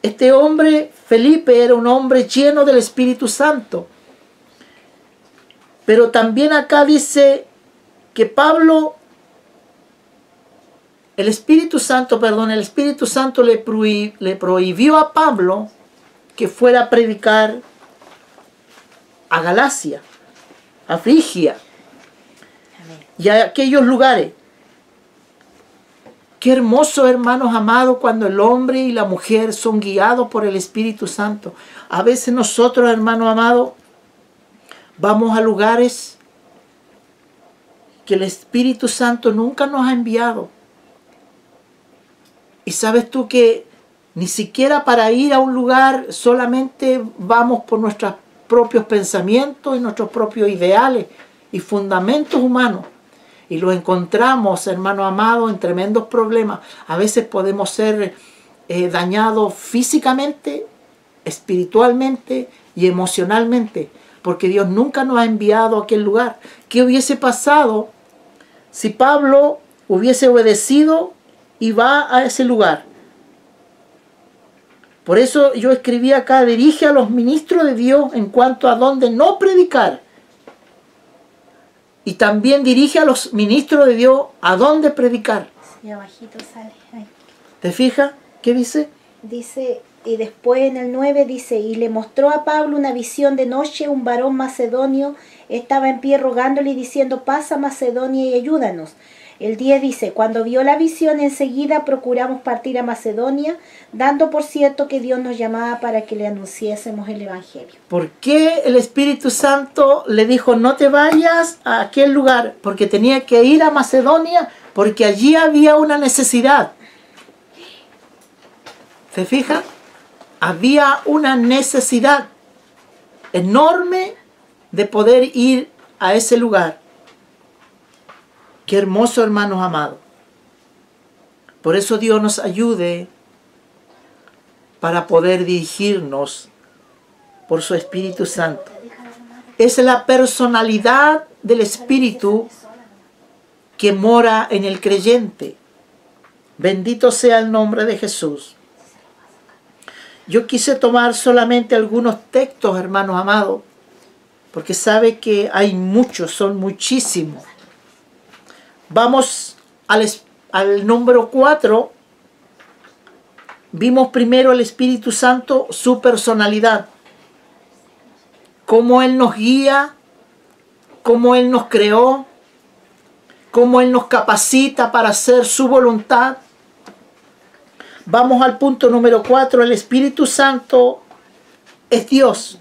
Este hombre, Felipe, era un hombre lleno del Espíritu Santo. Pero también acá dice que Pablo, el Espíritu Santo le prohibió a Pablo que fuera a predicar a Galacia, a Frigia y a aquellos lugares. Qué hermoso, hermanos amados, cuando el hombre y la mujer son guiados por el Espíritu Santo. A veces nosotros, hermanos amados, vamos a lugares que el Espíritu Santo nunca nos ha enviado. Y sabes tú que ni siquiera para ir a un lugar solamente vamos por nuestros propios pensamientos y nuestros propios ideales y fundamentos humanos. Y lo encontramos, hermano amado, en tremendos problemas. A veces podemos ser dañados físicamente, espiritualmente y emocionalmente, porque Dios nunca nos ha enviado a aquel lugar. ¿Qué hubiese pasado si Pablo hubiese obedecido y va a ese lugar? Por eso yo escribí acá, dirige a los ministros de Dios en cuanto a dónde no predicar. Y también dirige a los ministros de Dios a dónde predicar. Sí, abajito sale. Ahí. ¿Te fijas? ¿Qué dice? Dice, y después en el 9 dice, y le mostró a Pablo una visión de noche, un varón macedonio estaba en pie rogándole y diciendo, pasa a Macedonia y ayúdanos. El 10 dice, cuando vio la visión enseguida procuramos partir a Macedonia, dando por cierto que Dios nos llamaba para que le anunciásemos el Evangelio. ¿Por qué el Espíritu Santo le dijo no te vayas a aquel lugar? Porque tenía que ir a Macedonia, porque allí había una necesidad. ¿Se fija? Había una necesidad enorme de poder ir a ese lugar. Qué hermoso, hermanos amados. Por eso Dios nos ayude para poder dirigirnos por su Espíritu Santo. Es la personalidad del Espíritu que mora en el creyente. Bendito sea el nombre de Jesús. Yo quise tomar solamente algunos textos, hermanos amados, porque sabe que hay muchos, son muchísimos. Vamos al número 4. Vimos primero el Espíritu Santo, su personalidad. Cómo Él nos guía, cómo Él nos creó, cómo Él nos capacita para hacer su voluntad. Vamos al punto número 4. El Espíritu Santo es Dios,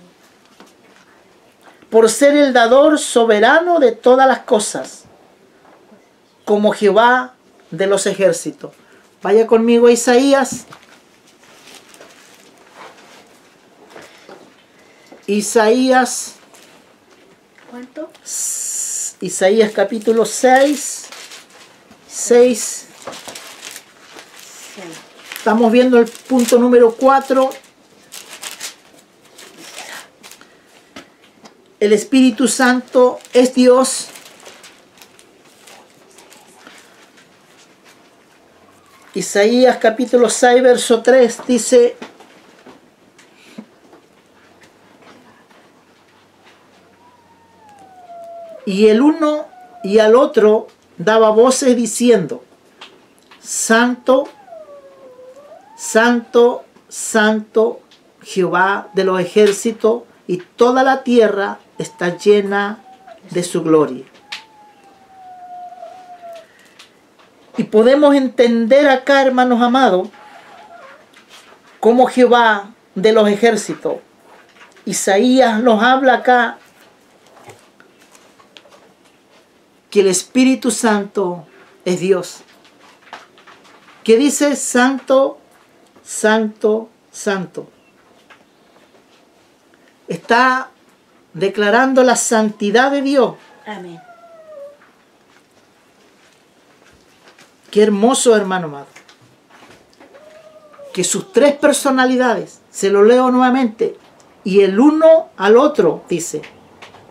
por ser el dador soberano de todas las cosas, como Jehová de los ejércitos. Vaya conmigo a Isaías. Isaías. ¿Cuánto? Isaías capítulo 6. 6. Estamos viendo el punto número 4. El Espíritu Santo es Dios. Isaías capítulo 6, verso 3 dice: y el uno y al otro daba voces diciendo: Santo, Santo, Santo, Jehová de los ejércitos, y toda la tierra está llena de su gloria. Y podemos entender acá, hermanos amados, como Jehová de los ejércitos. Isaías nos habla acá que el Espíritu Santo es Dios. Que dice santo, santo, santo. Está declarando la santidad de Dios. Amén. Qué hermoso, hermano amado. Que sus tres personalidades, se lo leo nuevamente, y el uno al otro, dice,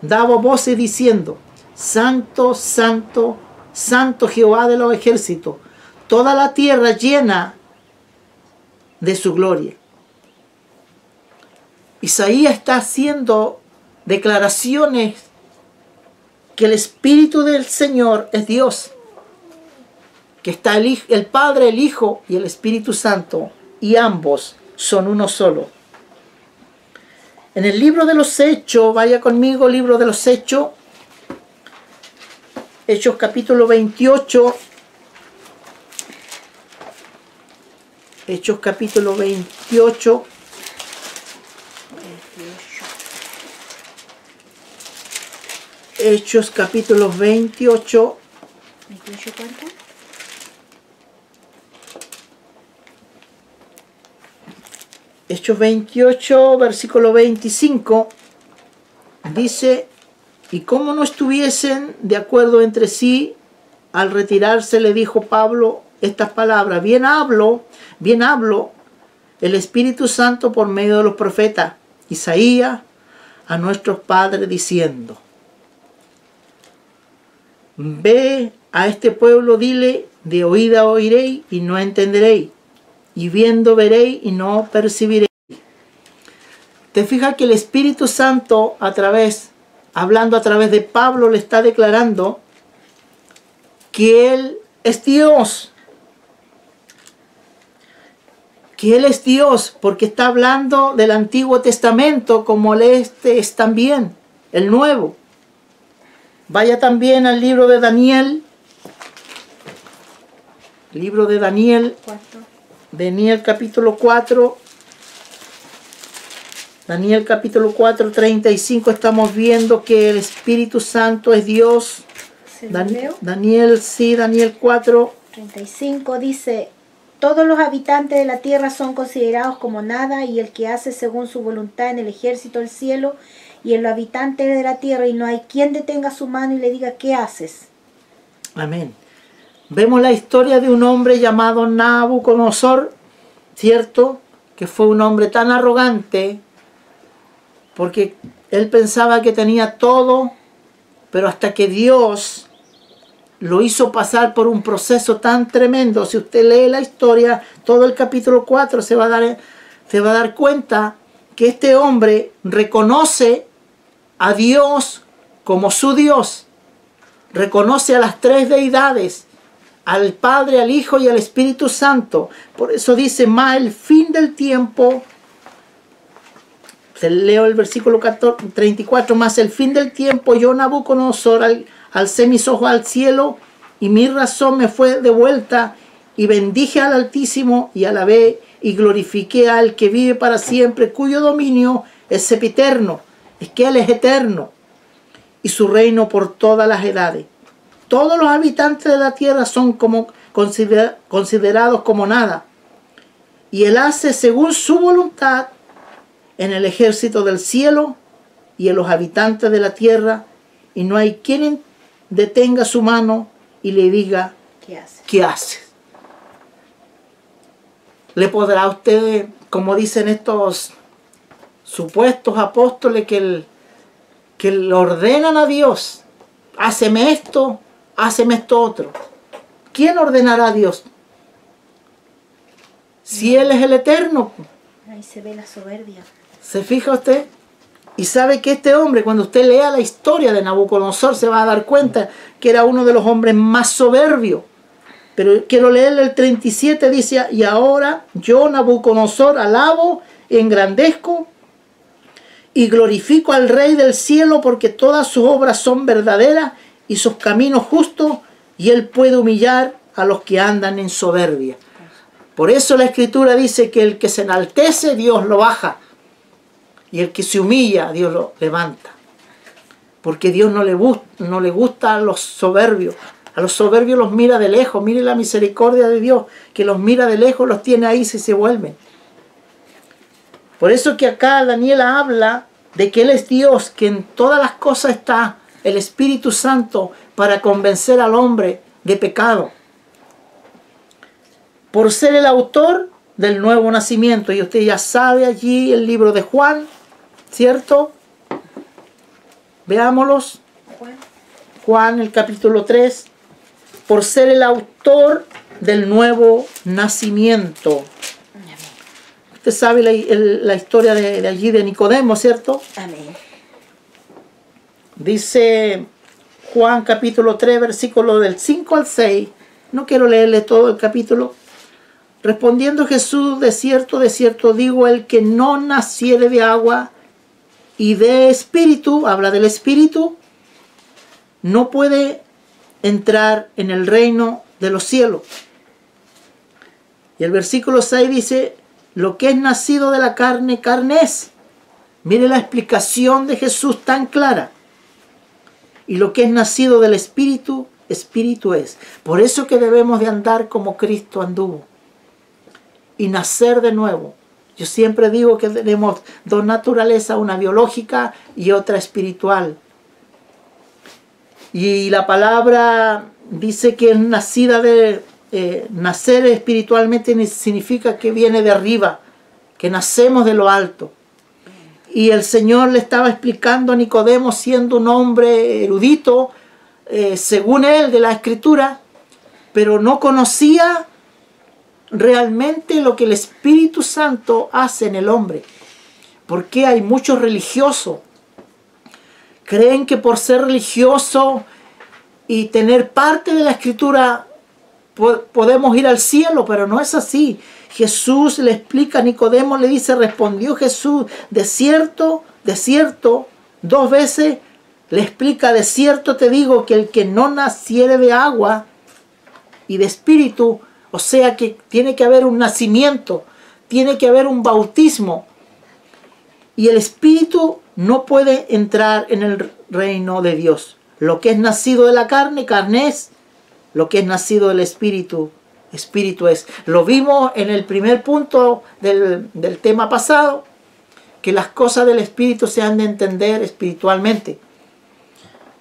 daba voces diciendo, Santo, Santo, Santo Jehová de los ejércitos, toda la tierra llena de su gloria. Isaías está haciendo declaraciones que el Espíritu del Señor es Dios, que está el Padre, el Hijo y el Espíritu Santo, y ambos son uno solo. En el libro de los Hechos, vaya conmigo, libro de los Hechos, Hechos capítulo 28, Hechos capítulo 28, Hechos capítulo 28, ¿28 cuánto? Hechos 28, versículo 25, dice, y como no estuviesen de acuerdo entre sí, al retirarse le dijo Pablo estas palabras, bien hablo el Espíritu Santo por medio de los profetas, Isaías, a nuestros padres diciendo, ve a este pueblo, dile, de oída oiréis y no entenderéis, y viendo veréis y no percibiréis. Te fijas que el Espíritu Santo hablando a través de Pablo, le está declarando que Él es Dios. Que Él es Dios, porque está hablando del Antiguo Testamento como este es también el Nuevo. Vaya también al libro de Daniel. Libro de Daniel. Daniel capítulo 4. Daniel capítulo 4, 35. Estamos viendo que el Espíritu Santo es Dios. Daniel 4. 35 dice, todos los habitantes de la tierra son considerados como nada, y el que hace según su voluntad en el ejército del cielo y en los habitantes de la tierra, y no hay quien detenga su mano y le diga, ¿qué haces? Amén. Vemos la historia de un hombre llamado Nabucodonosor, ¿cierto? Que fue un hombre tan arrogante, porque él pensaba que tenía todo, pero hasta que Dios lo hizo pasar por un proceso tan tremendo. Si usted lee la historia, todo el capítulo 4, se va a dar cuenta que este hombre reconoce a Dios como su Dios. Reconoce a las tres deidades, al Padre, al Hijo y al Espíritu Santo. Por eso dice, más el fin del tiempo, leo el versículo 34, más el fin del tiempo, yo Nabucodonosor alcé mis ojos al cielo y mi razón me fue devuelta y bendije al Altísimo y alabé y glorifiqué al que vive para siempre, cuyo dominio es sempiterno, es que Él es eterno y su reino por todas las edades. Todos los habitantes de la tierra son considerados como nada, y Él hace según su voluntad en el ejército del cielo y en los habitantes de la tierra, y no hay quien detenga su mano y le diga, ¿qué hace? ¿Le podrá a usted, como dicen estos supuestos apóstoles que le ordenan a Dios, háceme esto otro? ¿Quién ordenará a Dios? Si Él es el eterno. Ahí se ve la soberbia. ¿Se fija usted? Y sabe que este hombre, cuando usted lea la historia de Nabucodonosor, se va a dar cuenta que era uno de los hombres más soberbios. Pero quiero leerle el 37, dice, y ahora yo, Nabucodonosor, alabo, engrandezco y glorifico al Rey del cielo, porque todas sus obras son verdaderas y sus caminos justos, y Él puede humillar a los que andan en soberbia. Por eso la Escritura dice que el que se enaltece, Dios lo baja. Y el que se humilla, Dios lo levanta. Porque Dios no le gusta a los soberbios. A los soberbios los mira de lejos. Mire la misericordia de Dios, que los mira de lejos, los tiene ahí si se vuelven. Por eso que acá Daniel habla de que Él es Dios, que en todas las cosas está el Espíritu Santo para convencer al hombre de pecado. por ser el autor del nuevo nacimiento. Y usted ya sabe allí el libro de Juan, ¿cierto? Veámoslos. Juan, el capítulo 3, por ser el autor del nuevo nacimiento. Usted sabe la historia de allí de Nicodemo, ¿cierto? Amén. Dice Juan capítulo 3, versículo del 5 al 6. No quiero leerle todo el capítulo. Respondiendo Jesús, de cierto digo, el que no naciere de agua y de espíritu, habla del espíritu, no puede entrar en el reino de los cielos. Y el versículo 6 dice, lo que es nacido de la carne, carne es. Mire la explicación de Jesús tan clara. Y lo que es nacido del espíritu, espíritu es. Por eso que debemos de andar como Cristo anduvo. Y nacer de nuevo. Yo siempre digo que tenemos dos naturalezas, una biológica y otra espiritual. Y la palabra dice que es nacida de... nacer espiritualmente significa que viene de arriba, que nacemos de lo alto. Y el Señor le estaba explicando a Nicodemo, siendo un hombre erudito, según él, de la Escritura, pero no conocía realmente lo que el Espíritu Santo hace en el hombre. Porque hay muchos religiosos creen que por ser religioso y tener parte de la Escritura podemos ir al cielo, pero no es así. Jesús le explica a Nicodemo, le dice, respondió Jesús, de cierto, dos veces le explica, de cierto te digo que el que no naciere de agua y de espíritu, o sea que tiene que haber un nacimiento, tiene que haber un bautismo, y el espíritu no puede entrar en el reino de Dios. Lo que es nacido de la carne, carne es. Lo que es nacido del espíritu, espíritu es. Lo vimos en el primer punto del tema pasado, que las cosas del espíritu se han de entender espiritualmente.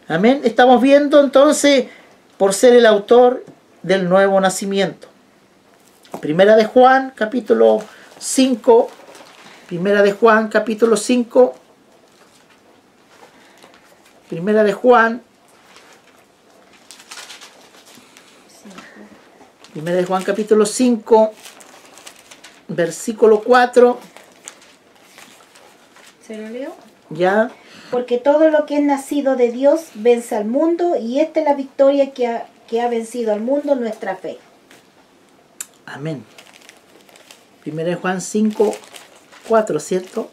Amén. Estamos viendo entonces por ser el autor del nuevo nacimiento. Primera de Juan, capítulo 5. Primera de Juan, capítulo 5. Primera de Juan. Primera de Juan, capítulo 5, versículo 4. ¿Se lo leo? Ya. Porque todo lo que es nacido de Dios vence al mundo, y esta es la victoria que ha vencido al mundo, nuestra fe. Amén. Primera de Juan 5, 4, ¿cierto?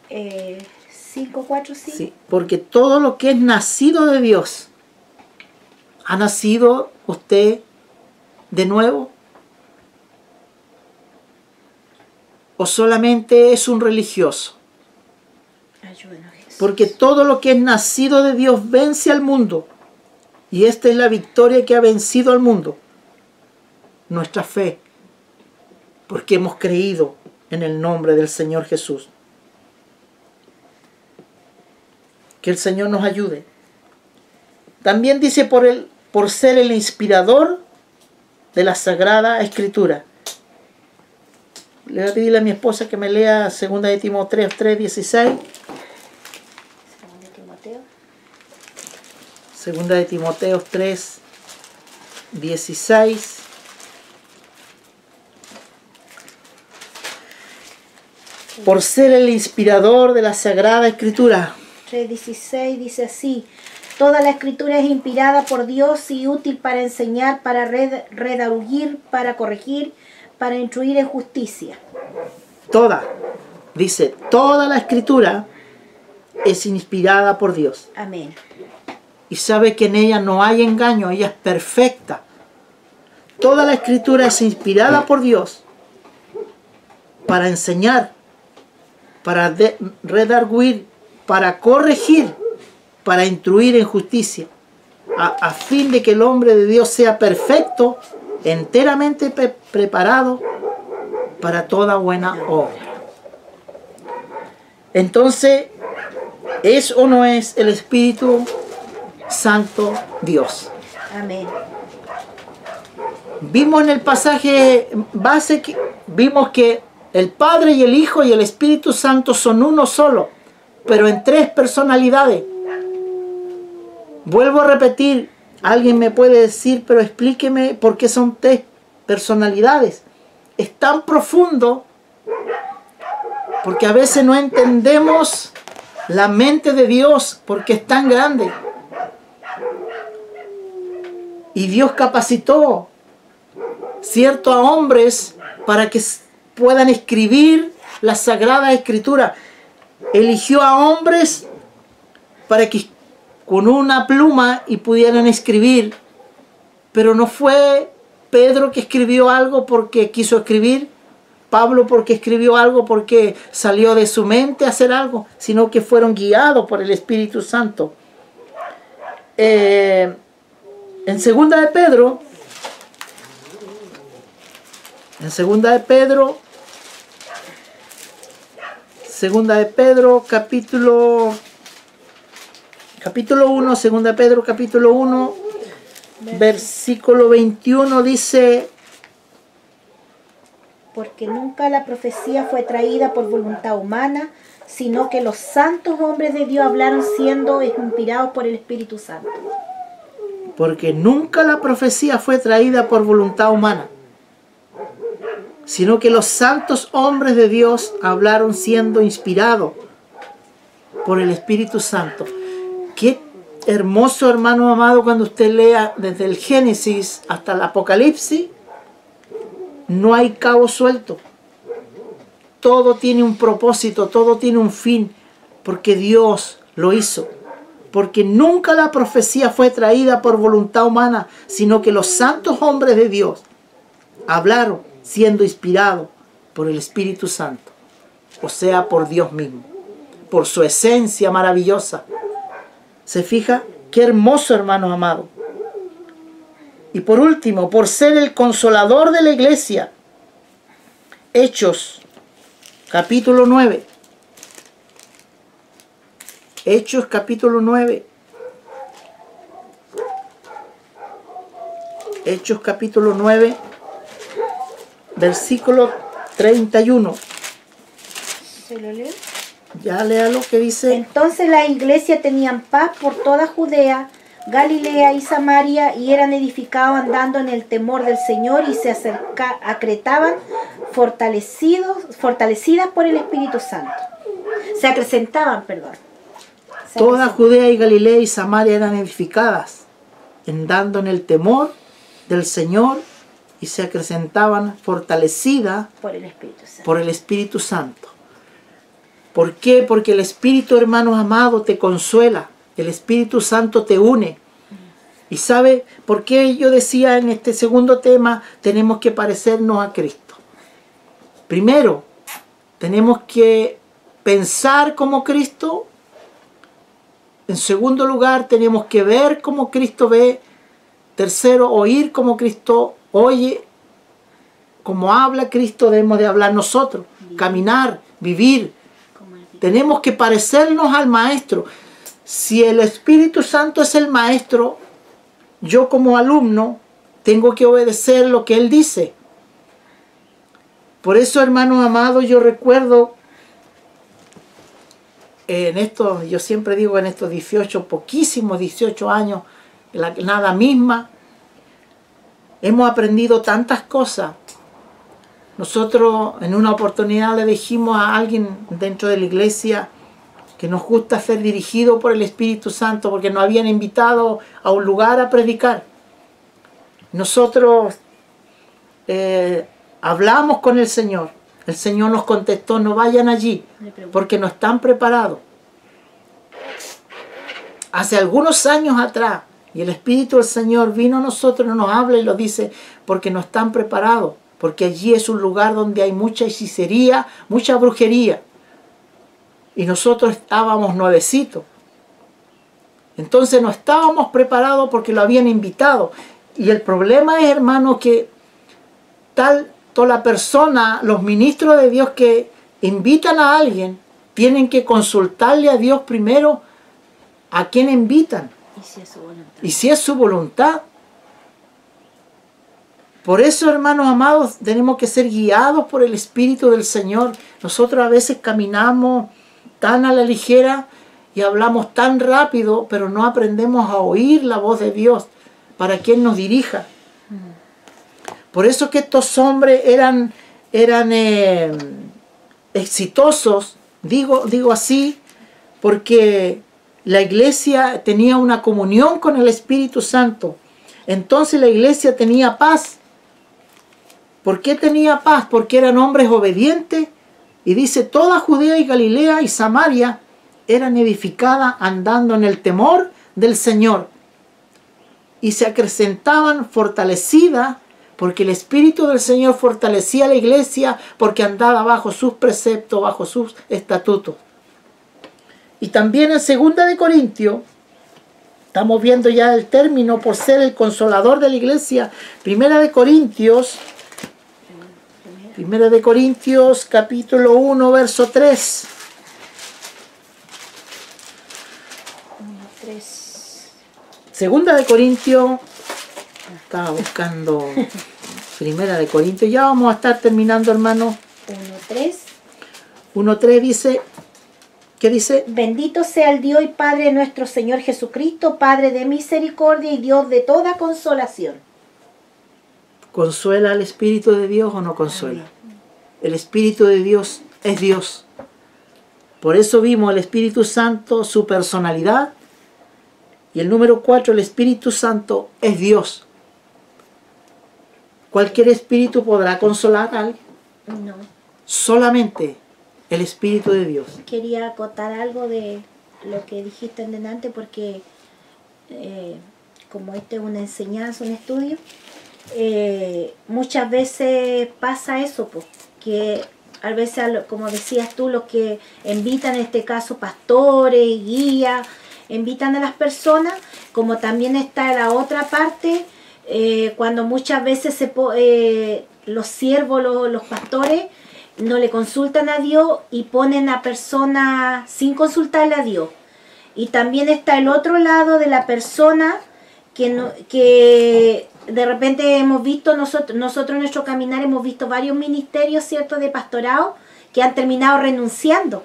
5, 4, sí. Sí, porque todo lo que es nacido de Dios, ¿ha nacido usted de nuevo? ¿O solamente es un religioso? Ayúdenos, Jesús. Porque todo lo que es nacido de Dios vence al mundo. Y esta es la victoria que ha vencido al mundo. Nuestra fe. Porque hemos creído en el nombre del Señor Jesús. Que el Señor nos ayude. También dice por ser el inspirador de la Sagrada Escritura. Le voy a pedirle a mi esposa que me lea 2 de Timoteo 3:16. 2 de Timoteo 3:16. Por ser el inspirador de la Sagrada Escritura. 3:16 dice así: toda la Escritura es inspirada por Dios y útil para enseñar, para redarguir, para corregir, para instruir en justicia. Toda, dice, toda la Escritura es inspirada por Dios. Amén. Y sabe que en ella no hay engaño, ella es perfecta. Toda la Escritura es inspirada por Dios para enseñar, para redarguir, para corregir, para instruir en justicia, a fin de que el hombre de Dios sea perfecto, enteramente preparado para toda buena obra. Entonces, ¿es o no es el Espíritu Santo Dios? Amén. Vimos en el pasaje base que vimos que el Padre y el Hijo y el Espíritu Santo son uno solo, pero en tres personalidades. Vuelvo a repetir, alguien me puede decir, pero explíqueme por qué son tres personalidades. Es tan profundo porque a veces no entendemos la mente de Dios porque es tan grande. Y Dios capacitó cierto a hombres para que puedan escribir la Sagrada Escritura. Eligió a hombres para que con una pluma y pudieran escribir. Pero no fue Pedro que escribió algo porque quiso escribir, Pablo porque escribió algo porque salió de su mente a hacer algo, sino que fueron guiados por el Espíritu Santo. En segunda de Pedro, capítulo 1, segunda de Pedro, capítulo 1, versículo 21 dice: porque nunca la profecía fue traída por voluntad humana, sino que los santos hombres de Dios hablaron siendo inspirados por el Espíritu Santo. Porque nunca la profecía fue traída por voluntad humana, sino que los santos hombres de Dios hablaron siendo inspirados por el Espíritu Santo. Qué hermoso, hermano amado, cuando usted lea desde el Génesis hasta el Apocalipsis. No hay cabo suelto. Todo tiene un propósito, todo tiene un fin, porque Dios lo hizo. Porque nunca la profecía fue traída por voluntad humana, sino que los santos hombres de Dios hablaron siendo inspirados por el Espíritu Santo. O sea, por Dios mismo, por su esencia maravillosa. ¿Se fija? Qué hermoso, hermano amado. Y por último, por ser el consolador de la iglesia. Hechos, capítulo 9. Hechos, capítulo 9. Hechos, capítulo 9, versículo 31. ¿Se lo leo? Ya lea lo que dice. Entonces las iglesias tenían paz por toda Judea, Galilea y Samaria, y eran edificados andando en el temor del Señor, y se acretaban fortalecidas por el Espíritu Santo. Se acrecentaban, perdón. Toda Judea y Galilea y Samaria eran edificadas, andando en el temor del Señor, y se acrecentaban fortalecidas por el Espíritu Santo. Por el Espíritu Santo. ¿Por qué? Porque el Espíritu, hermanos amados, te consuela. El Espíritu Santo te une. ¿Y sabe por qué yo decía en este segundo tema tenemos que parecernos a Cristo? Primero, tenemos que pensar como Cristo. En segundo lugar, tenemos que ver como Cristo ve. Tercero, oír como Cristo oye. Como habla Cristo debemos de hablar nosotros. Caminar, vivir. Tenemos que parecernos al Maestro. Si el Espíritu Santo es el Maestro, yo como alumno tengo que obedecer lo que Él dice. Por eso, hermano amado, yo recuerdo en esto, yo siempre digo en estos 18 años, la nada misma, hemos aprendido tantas cosas. Nosotros en una oportunidad le dijimos a alguien dentro de la iglesia que nos gusta ser dirigido por el Espíritu Santo porque nos habían invitado a un lugar a predicar. Nosotros hablamos con el Señor. El Señor nos contestó: no vayan allí porque no están preparados. Hace algunos años atrás, y el Espíritu del Señor vino a nosotros, nos habla y nos dice: porque no están preparados, porque allí es un lugar donde hay mucha hechicería, mucha brujería. Y nosotros estábamos nuevecitos. Entonces no estábamos preparados porque lo habían invitado. Y el problema es, hermano, que toda la persona, los ministros de Dios que invitan a alguien, tienen que consultarle a Dios primero a quién invitan. Y si es su voluntad. Y si es su voluntad. Por eso, hermanos amados, tenemos que ser guiados por el Espíritu del Señor. Nosotros a veces caminamos tan a la ligera y hablamos tan rápido, pero no aprendemos a oír la voz de Dios para que Él nos dirija. Por eso que estos hombres eran exitosos, digo así, porque la iglesia tenía una comunión con el Espíritu Santo. Entonces la iglesia tenía paz. ¿Por qué tenía paz? Porque eran hombres obedientes. Y dice, toda Judea y Galilea y Samaria eran edificadas andando en el temor del Señor. Y se acrecentaban fortalecidas, porque el Espíritu del Señor fortalecía a la iglesia, porque andaba bajo sus preceptos, bajo sus estatutos. Y también en 2 de Corintios, estamos viendo ya el término por ser el consolador de la iglesia. 1 de Corintios capítulo 1, verso 3. 2 de Corintios, estaba buscando 1 de Corintios, ya vamos a estar terminando, hermano. 1:3. 1:3 dice, ¿qué dice? Bendito sea el Dios y Padre de nuestro Señor Jesucristo, Padre de misericordia y Dios de toda consolación. ¿Consuela el Espíritu de Dios o no consuela? El Espíritu de Dios es Dios. Por eso vimos el Espíritu Santo, su personalidad. Y el número 4, el Espíritu Santo es Dios. ¿Cualquier espíritu podrá consolar a alguien? No. Solamente el Espíritu de Dios. Quería acotar algo de lo que dijiste en delante, porque como este es una enseñanza, un estudio, muchas veces pasa eso, pues, que a veces, como decías tú, los que invitan, en este caso pastores, guías, invitan a las personas, como también está la otra parte, cuando muchas veces los siervos, los pastores, no le consultan a Dios y ponen a personas sin consultarle a Dios. Y también está el otro lado de la persona que de repente hemos visto, nosotros en nuestro caminar hemos visto varios ministerios, ¿cierto?, de pastorado que han terminado renunciando,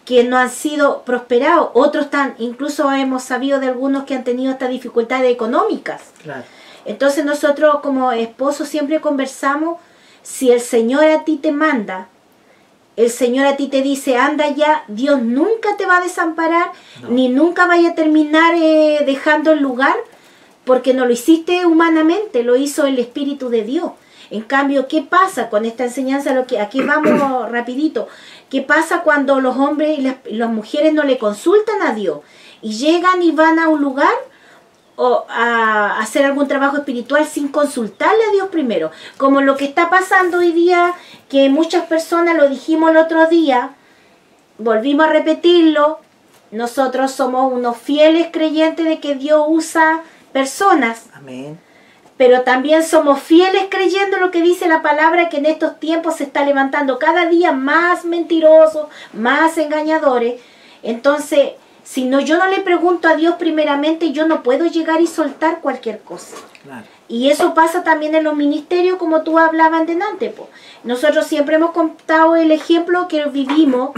que no han sido prosperados. Otros incluso hemos sabido de algunos que han tenido estas dificultades económicas. Claro. Entonces nosotros como esposos siempre conversamos, si el Señor a ti te manda, el Señor a ti te dice, anda ya, Dios nunca te va a desamparar, no, ni nunca vaya a terminar dejando el lugar, porque no lo hiciste humanamente, lo hizo el Espíritu de Dios. En cambio, ¿qué pasa con esta enseñanza? Aquí vamos rapidito. ¿Qué pasa cuando los hombres y las mujeres no le consultan a Dios y llegan y van a un lugar o a hacer algún trabajo espiritual sin consultarle a Dios primero? Como lo que está pasando hoy día, que muchas personas, lo dijimos el otro día, volvimos a repetirlo, nosotros somos unos fieles creyentes de que Dios usa personas. Amén. Pero también somos fieles creyendo lo que dice la palabra, que en estos tiempos se está levantando cada día más mentirosos, más engañadores. Entonces, si no, yo no le pregunto a Dios primeramente, yo no puedo llegar y soltar cualquier cosa. Claro. Y eso pasa también en los ministerios, como tú hablabas delante, po. Nosotros siempre hemos contado el ejemplo que vivimos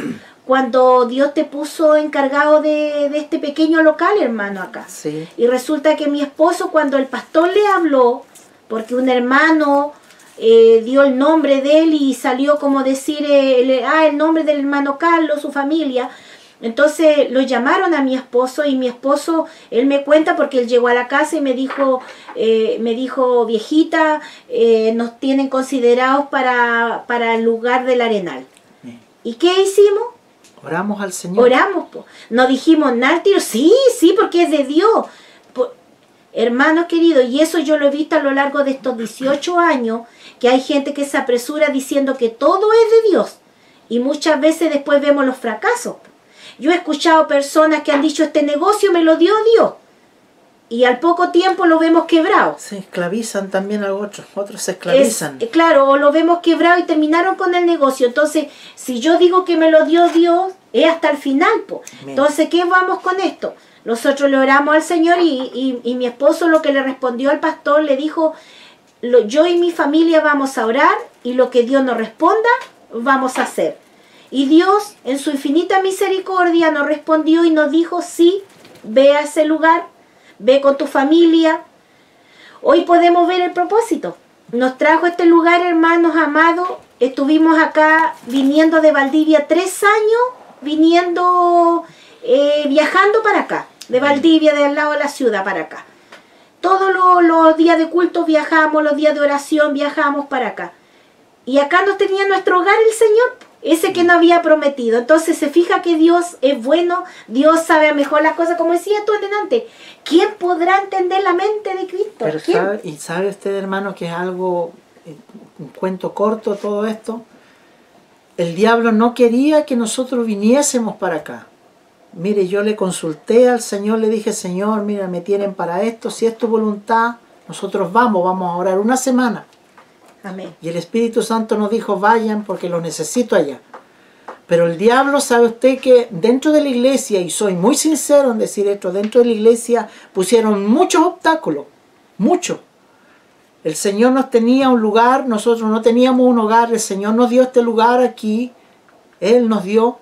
cuando Dios te puso encargado de este pequeño local, hermano, acá. Sí. Y resulta que mi esposo, cuando el pastor le habló, porque un hermano dio el nombre de él y salió como decir el nombre del hermano Carlos, su familia. Entonces lo llamaron a mi esposo, y mi esposo, él me cuenta, porque él llegó a la casa y me dijo, viejita, nos tienen considerados para el lugar del Arenal. ¿Y qué hicimos? Oramos al Señor. Oramos, po. No dijimos nada, tío. Sí, porque es de Dios. Hermanos queridos, y eso yo lo he visto a lo largo de estos 18 años, que hay gente que se apresura diciendo que todo es de Dios. Y muchas veces después vemos los fracasos. Yo he escuchado personas que han dicho, este negocio me lo dio Dios. Y al poco tiempo lo vemos quebrado. Se esclavizan también a otros se esclavizan. Claro, o lo vemos quebrado y terminaron con el negocio. Entonces, si yo digo que me lo dio Dios, es hasta el final, po. Entonces, ¿qué vamos con esto? Nosotros le oramos al Señor y mi esposo lo que le respondió al pastor, le dijo, yo y mi familia vamos a orar y lo que Dios nos responda, vamos a hacer. Y Dios, en su infinita misericordia, nos respondió y nos dijo, sí, ve a ese lugar, ve con tu familia. Hoy podemos ver el propósito. Nos trajo a este lugar, hermanos amados. Estuvimos acá viniendo de Valdivia 3 años, viajando para acá, de Valdivia, del lado de la ciudad para acá. Todos los días de culto viajamos, los días de oración viajamos para acá. Y acá nos tenía nuestro hogar el Señor, ese que nos había prometido. Entonces se fija que Dios es bueno, Dios sabe mejor las cosas, como decía tú antes. ¿Quién podrá entender la mente de Cristo? Pero sabe usted, hermano, que es algo, un cuento corto todo esto. El diablo no quería que nosotros viniésemos para acá. Mire, yo le consulté al Señor, le dije, Señor, mira, me tienen para esto, si es tu voluntad, nosotros vamos a orar una semana. Amén. Y el Espíritu Santo nos dijo, vayan porque lo necesito allá. Pero el diablo, sabe usted que dentro de la iglesia, y soy muy sincero en decir esto, dentro de la iglesia pusieron muchos obstáculos, muchos. El Señor nos tenía un lugar, nosotros no teníamos un hogar, el Señor nos dio este lugar aquí, Él nos dio,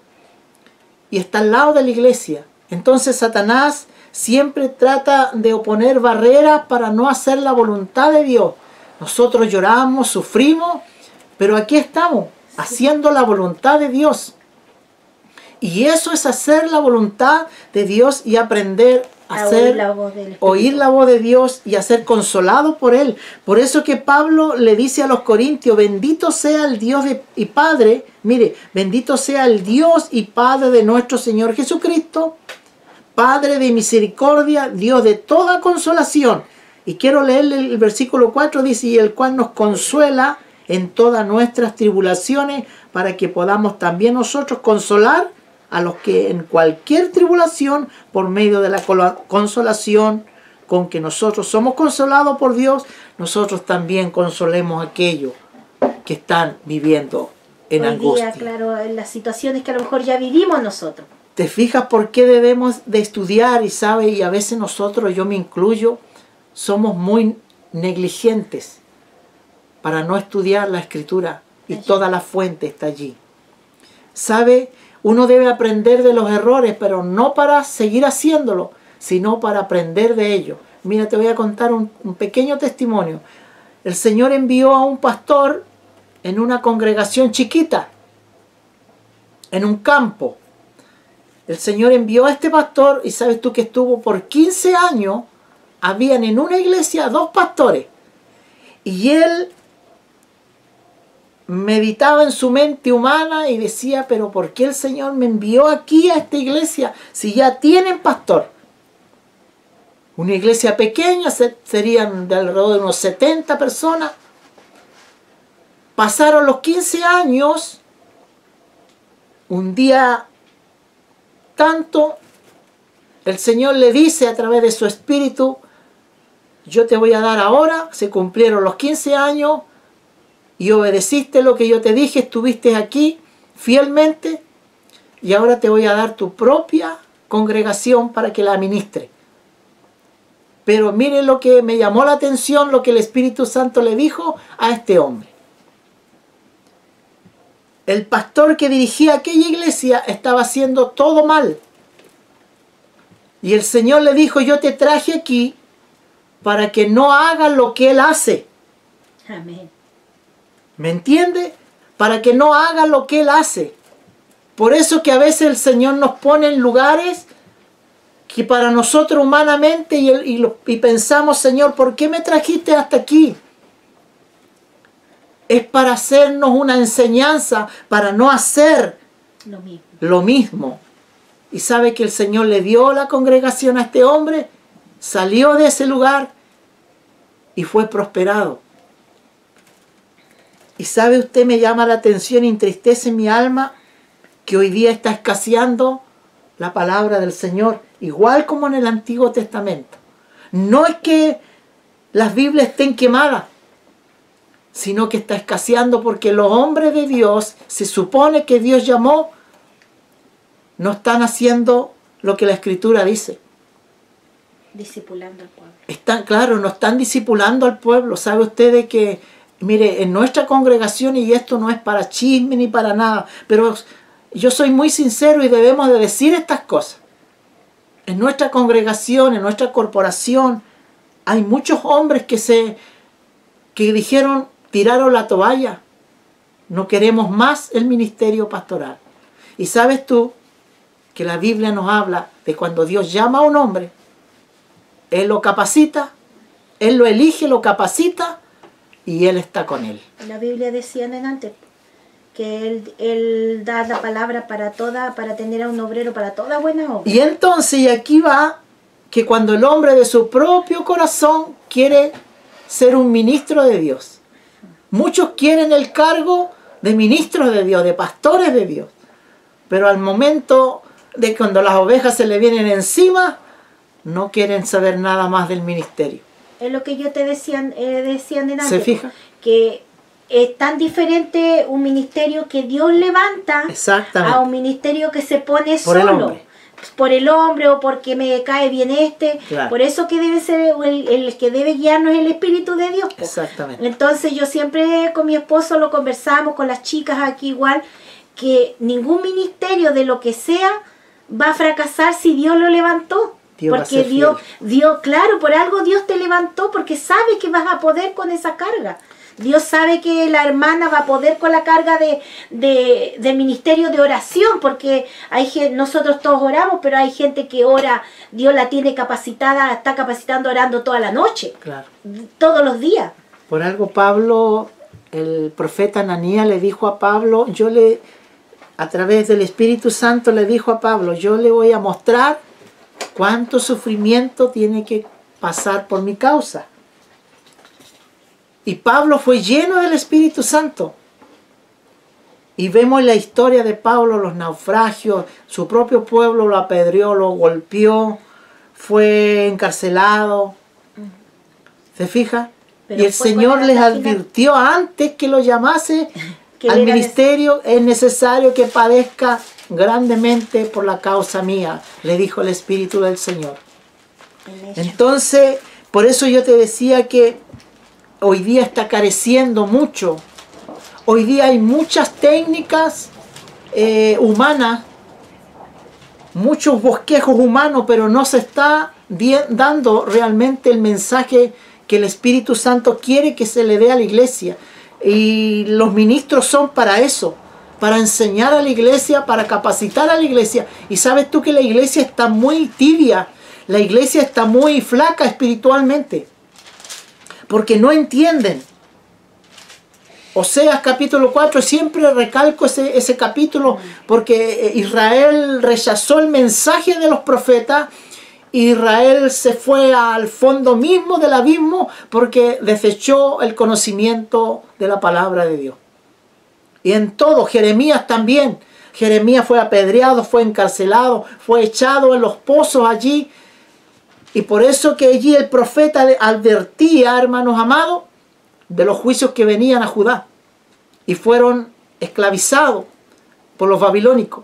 y está al lado de la iglesia. Entonces Satanás siempre trata de oponer barreras para no hacer la voluntad de Dios. Nosotros lloramos, sufrimos, pero aquí estamos, haciendo la voluntad de Dios. Y eso es hacer la voluntad de Dios y aprender a oír la voz de Dios y a ser consolado por Él. Por eso que Pablo le dice a los corintios, bendito sea el Dios y Padre, mire, bendito sea el Dios y Padre de nuestro Señor Jesucristo, Padre de misericordia, Dios de toda consolación. Y quiero leerle el versículo 4, dice, y el cual nos consuela en todas nuestras tribulaciones, para que podamos también nosotros consolar a los que en cualquier tribulación, por medio de la consolación con que nosotros somos consolados por Dios, nosotros también consolemos a aquellos que están viviendo en angustia. Hoy día, claro, en las situaciones que a lo mejor ya vivimos nosotros. ¿Te fijas por qué debemos de estudiar? Y sabe, y a veces nosotros, yo me incluyo, somos muy negligentes para no estudiar la Escritura, y toda la fuente está allí. ¿Sabe? Uno debe aprender de los errores, pero no para seguir haciéndolo, sino para aprender de ellos. Mira, te voy a contar un pequeño testimonio. El Señor envió a un pastor en una congregación chiquita, en un campo. El Señor envió a este pastor, y sabes tú que estuvo por 15 años, habían en una iglesia 2 pastores, y él meditaba en su mente humana y decía, pero ¿por qué el Señor me envió aquí a esta iglesia si ya tienen pastor? Una iglesia pequeña, serían de alrededor de unos 70 personas. Pasaron los 15 años, un día tanto, el Señor le dice a través de su espíritu, yo te voy a dar ahora, se cumplieron los 15 años, y obedeciste lo que yo te dije, estuviste aquí fielmente, y ahora te voy a dar tu propia congregación para que la administre. Pero mire lo que me llamó la atención, lo que el Espíritu Santo le dijo a este hombre. El pastor que dirigía aquella iglesia estaba haciendo todo mal. Y el Señor le dijo, yo te traje aquí para que no hagas lo que él hace. Amén. ¿Me entiende? Para que no haga lo que él hace. Por eso que a veces el Señor nos pone en lugares que para nosotros humanamente y pensamos, Señor, ¿por qué me trajiste hasta aquí? Es para hacernos una enseñanza, para no hacer lo mismo. Y sabe que el Señor le dio la congregación a este hombre, salió de ese lugar y fue prosperado. Y sabe usted, me llama la atención, entristece mi alma, que hoy día está escaseando la palabra del Señor, igual como en el Antiguo Testamento. No es que las Biblias estén quemadas, sino que está escaseando porque los hombres de Dios, se supone que Dios llamó, no están haciendo lo que la Escritura dice. Discipulando al pueblo. Están, claro, no están discipulando al pueblo. ¿Sabe usted de que, mire, en nuestra congregación, y esto no es para chisme ni para nada, pero yo soy muy sincero y debemos de decir estas cosas. En nuestra congregación, en nuestra corporación, hay muchos hombres que dijeron, tiraron la toalla. No queremos más el ministerio pastoral. Y sabes tú que la Biblia nos habla de cuando Dios llama a un hombre, Él lo capacita, Él lo elige, lo capacita y Él está con él. La Biblia decía en antes que él da la palabra para tener a un obrero para toda buena obra. Y entonces, y aquí va, que cuando el hombre de su propio corazón quiere ser un ministro de Dios. Muchos quieren el cargo de ministros de Dios, de pastores de Dios. Pero al momento de cuando las ovejas se le vienen encima, no quieren saber nada más del ministerio. Es lo que yo te decían antes. ¿Se fija? Que es tan diferente un ministerio que Dios levanta Exactamente. a un ministerio que se pone Por el solo. hombre. Por el hombre o porque me cae bien este. Claro. Por eso que debe ser el que debe guiarnos es el Espíritu de Dios. Po. Exactamente. Entonces yo siempre con mi esposo lo conversamos, con las chicas aquí igual, que ningún ministerio de lo que sea va a fracasar si Dios lo levantó. Dios va a Porque ser Dios, fiel. claro, por algo Dios te levantó, porque sabe que vas a poder con esa carga. Dios sabe que la hermana va a poder con la carga del ministerio de oración, porque nosotros todos oramos, pero hay gente que ora, Dios la tiene capacitada, está capacitando orando toda la noche, Claro. todos los días. Por algo Pablo, el profeta Ananías le dijo a Pablo, a través del Espíritu Santo le dijo a Pablo, yo le voy a mostrar cuánto sufrimiento tiene que pasar por mi causa. Y Pablo fue lleno del Espíritu Santo. Y vemos la historia de Pablo, los naufragios, su propio pueblo lo apedreó, lo golpeó, fue encarcelado. ¿Se fija? Pero Y el fue Señor con les la final. advirtió antes que lo llamase Que al era ministerio, es necesario que padezca grandemente por la causa mía, le dijo el Espíritu del Señor. Entonces, por eso yo te decía que hoy día está careciendo mucho. Hoy día hay muchas técnicas humanas, muchos bosquejos humanos, pero no se está dando realmente el mensaje que el Espíritu Santo quiere que se le dé a la iglesia. Y los ministros son para eso, para enseñar a la iglesia, para capacitar a la iglesia. Y sabes tú que la iglesia está muy tibia, la iglesia está muy flaca espiritualmente, porque no entienden. Oseas capítulo 4, siempre recalco ese capítulo, porque Israel rechazó el mensaje de los profetas. Israel se fue al fondo mismo del abismo porque desechó el conocimiento de la palabra de Dios. Y en todo, Jeremías también. Jeremías fue apedreado, fue encarcelado, fue echado en los pozos allí. Y por eso que allí el profeta advertía, hermanos amados, de los juicios que venían a Judá. Y fueron esclavizados por los babilónicos.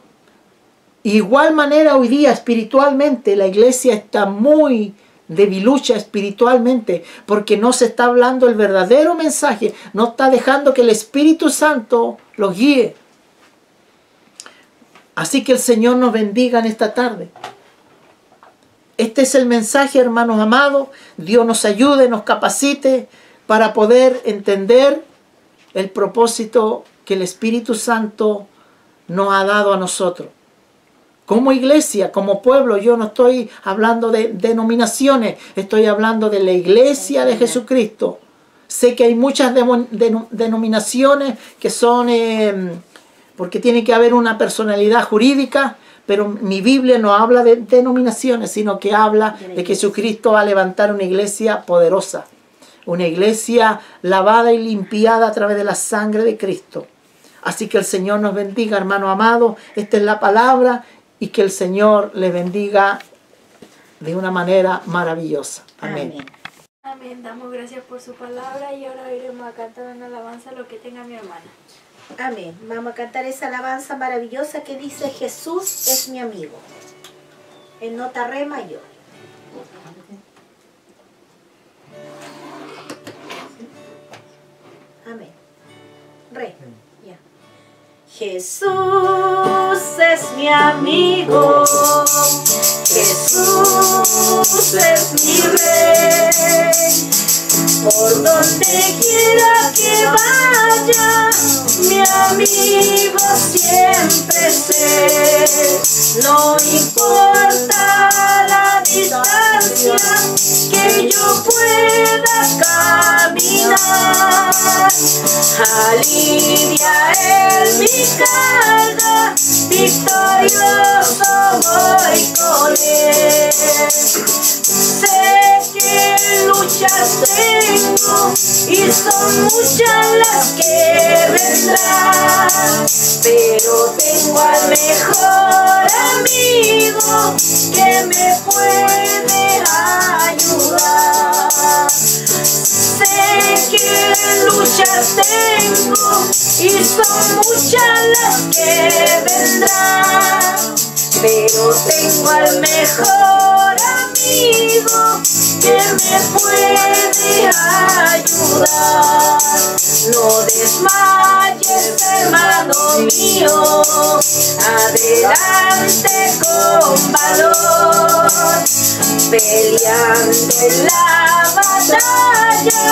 Igual manera hoy día espiritualmente la iglesia está muy debilucha espiritualmente porque no se está hablando el verdadero mensaje, no está dejando que el Espíritu Santo los guíe. Así que el Señor nos bendiga en esta tarde. Este es el mensaje, hermanos amados. Dios nos ayude, nos capacite para poder entender el propósito que el Espíritu Santo nos ha dado a nosotros. Como iglesia, como pueblo, yo no estoy hablando de denominaciones, estoy hablando de la iglesia de Jesucristo. Sé que hay muchas denominaciones que son, porque tiene que haber una personalidad jurídica, pero mi Biblia no habla de denominaciones, sino que habla de que Jesucristo va a levantar una iglesia poderosa, una iglesia lavada y limpiada a través de la sangre de Cristo. Así que el Señor nos bendiga, hermano amado. Esta es la palabra. Y que el Señor le bendiga de una manera maravillosa. Amén. Amén. Amén. Damos gracias por su palabra y ahora iremos a cantar una alabanza a lo que tenga mi hermana. Amén. Vamos a cantar esa alabanza maravillosa que dice Jesús es mi amigo. En nota re mayor. Jesús es mi amigo, Jesús es mi rey, por donde quiera que vaya, mi amigo siempre sé, no importa la distancia que yo pueda caminar, alivia Él mi carga, victorioso voy con Él. Sé que luchas tengo y son muchas las que vendrán, pero tengo al mejor amigo que me puede ayudar. Sé que luchas tengo y son muchas las que vendrán, pero tengo al mejor amigo que me puede ayudar. No desmayes, hermano mío, adelante con valor, peleando en la batalla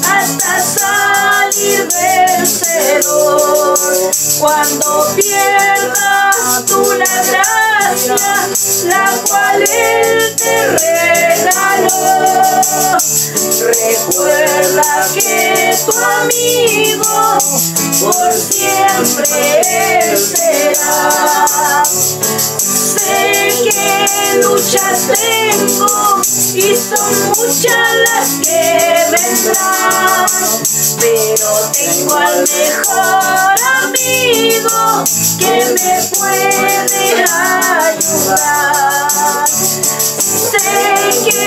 hasta salir vencedor. Cuando pierdas tú la gracia, la cual Él te regaló, recuerda que tu amigo por siempre Él será. Sé que luchas tengo y son muchas las que vendrán, pero tengo al mejor amigo que me puede ayudar. Sé que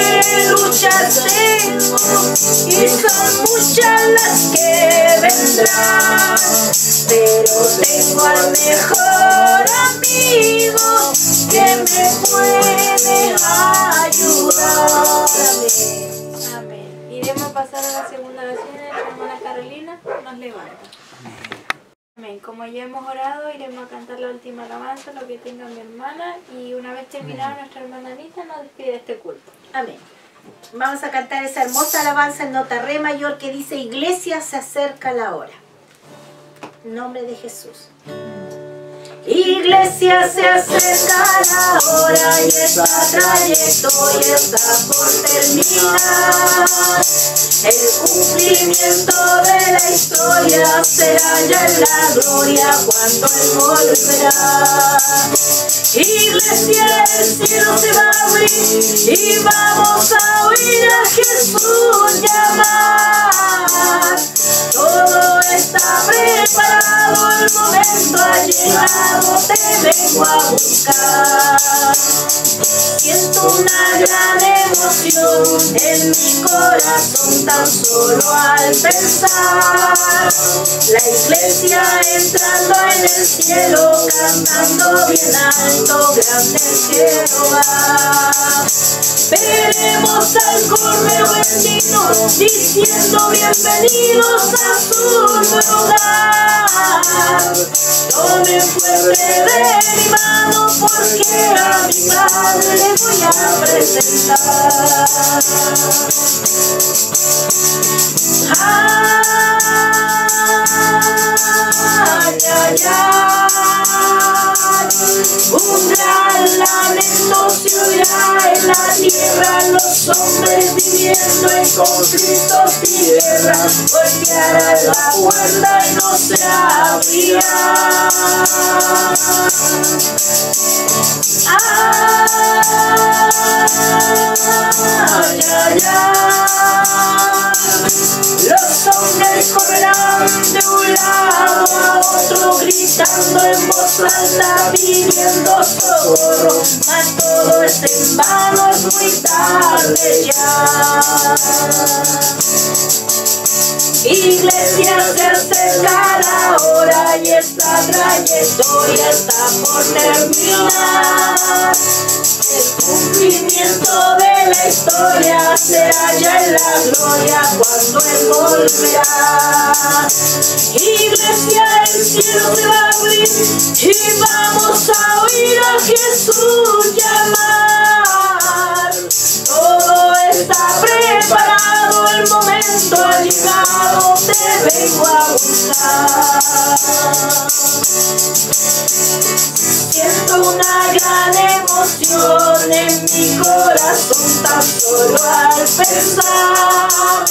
luchas tengo y son muchas las que vendrán, pero tengo al mejor amigo que me puede ayudar. Amén. Amén. Iremos a pasar a la segunda oración de nuestra hermana Carolina. Nos levanta. Amén. Como ya hemos orado, iremos a cantar la última alabanza, lo que tenga mi hermana, y una vez terminada nuestra hermana Anita nos despide de este culto. Amén. Vamos a cantar esa hermosa alabanza en nota re mayor que dice: Iglesia, se acerca la hora. En nombre de Jesús. Iglesia, se acerca la hora y esta trayectoria está por terminar. El cumplimiento de la historia será ya en la gloria cuando Él volverá. Iglesia, el cielo se va a abrir y vamos a oír a Jesús llamar. Todo está preparado, el momento ha llegado, te vengo a buscar. Siento una gran emoción en mi corazón tan solo al pensar. La iglesia entrando en el cielo, cantando bien alto, grande es Jehová. Veremos al Cordero bendito, diciendo bienvenidos a su nuevo hogar. Tomen fuerte de mi mano, porque a mi Padre le voy a presentar. Ay, ay, ay. Un gran lamento se oirá en la tierra, los hombres viviendo en conflictos y guerras, golpearán la puerta y no se abrirá. Ay, ay, ay. Los hombres correrán de un lado a otro, gritando en voz alta, pidiendo socorro, mas todo es en vano, es muy tarde ya. Iglesia, se acerca la hora y esta trayectoria está por terminar. El cumplimiento de la historia se halla en la gloria cuando Él volverá. Iglesia, el cielo se va a abrir y vamos a oír a Jesús llamar. Todo está preparado, el momento ha llegado, te vengo a buscar. Siento una gran emoción en mi corazón tan solo al pensar.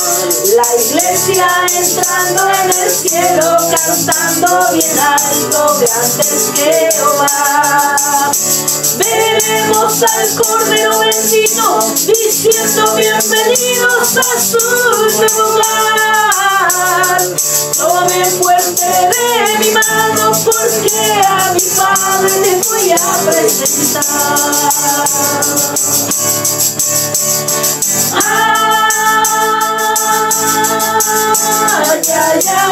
La iglesia entrando en el cielo, cantando bien alto, grande es Jehová. Veremos al Cordero bendito, diciendo bienvenidos a su nuevo hogar. Tomen fuerte de mi mano, porque a mi Padre les voy a presentar. Ay, ay, ay.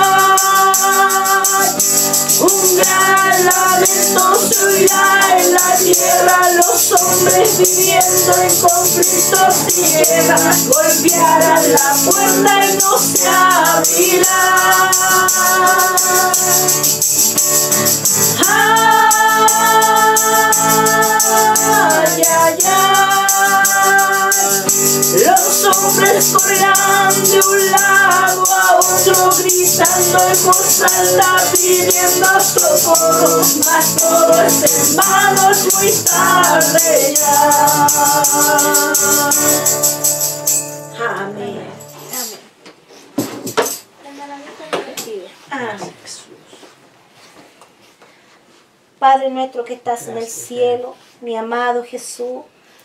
Un gran lamento se oirá en la tierra, los hombres viviendo en conflictos y guerras golpearán la puerta y no se abrirá. Ay, ay, ay. Los hombres correrán de un lado a otro, gritando en voz alta, pidiendo socorro, mas todo es en vano, es muy tarde ya. Amén. Amén. Padre nuestro que estás en el cielo, mi amado Jesús,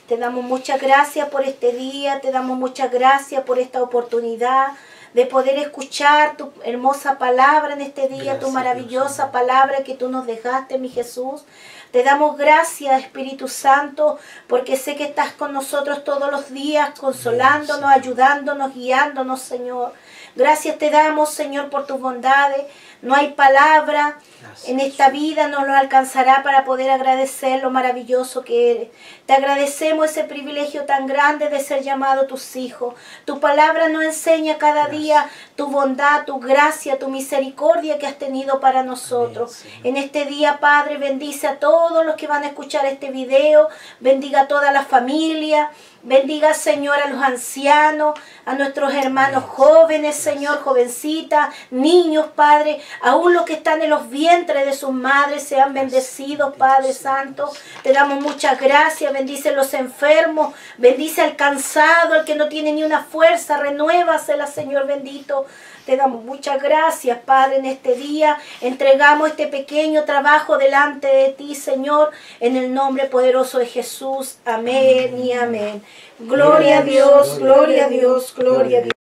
te damos muchas gracias por este día, te damos muchas gracias por esta oportunidad de poder escuchar tu hermosa palabra en este día, tu maravillosa palabra que tú nos dejaste, mi Jesús. Te damos gracias, Espíritu Santo, porque sé que estás con nosotros todos los días, consolándonos, ayudándonos, guiándonos, Señor. Gracias te damos, Señor, por tus bondades. No hay palabra en esta vida, no nos alcanzará para poder agradecer lo maravilloso que eres. Te agradecemos ese privilegio tan grande de ser llamados tus hijos. Tu palabra nos enseña cada día tu bondad, tu gracia, tu misericordia que has tenido para nosotros. En este día, Padre, bendice a todos los que van a escuchar este video. Bendiga a toda la familia. Bendiga, Señor, a los ancianos, a nuestros hermanos jóvenes, Señor, jovencitas, niños, Padre, aún los que están en los vientres de sus madres, sean bendecidos, Padre Santo. Te damos muchas gracias, bendice a los enfermos, bendice al cansado, al que no tiene ni una fuerza, renuévasela, Señor bendito. Te damos muchas gracias, Padre, en este día. Entregamos este pequeño trabajo delante de ti, Señor, en el nombre poderoso de Jesús. Amén y amén. Gloria a Dios, gloria a Dios, gloria a Dios.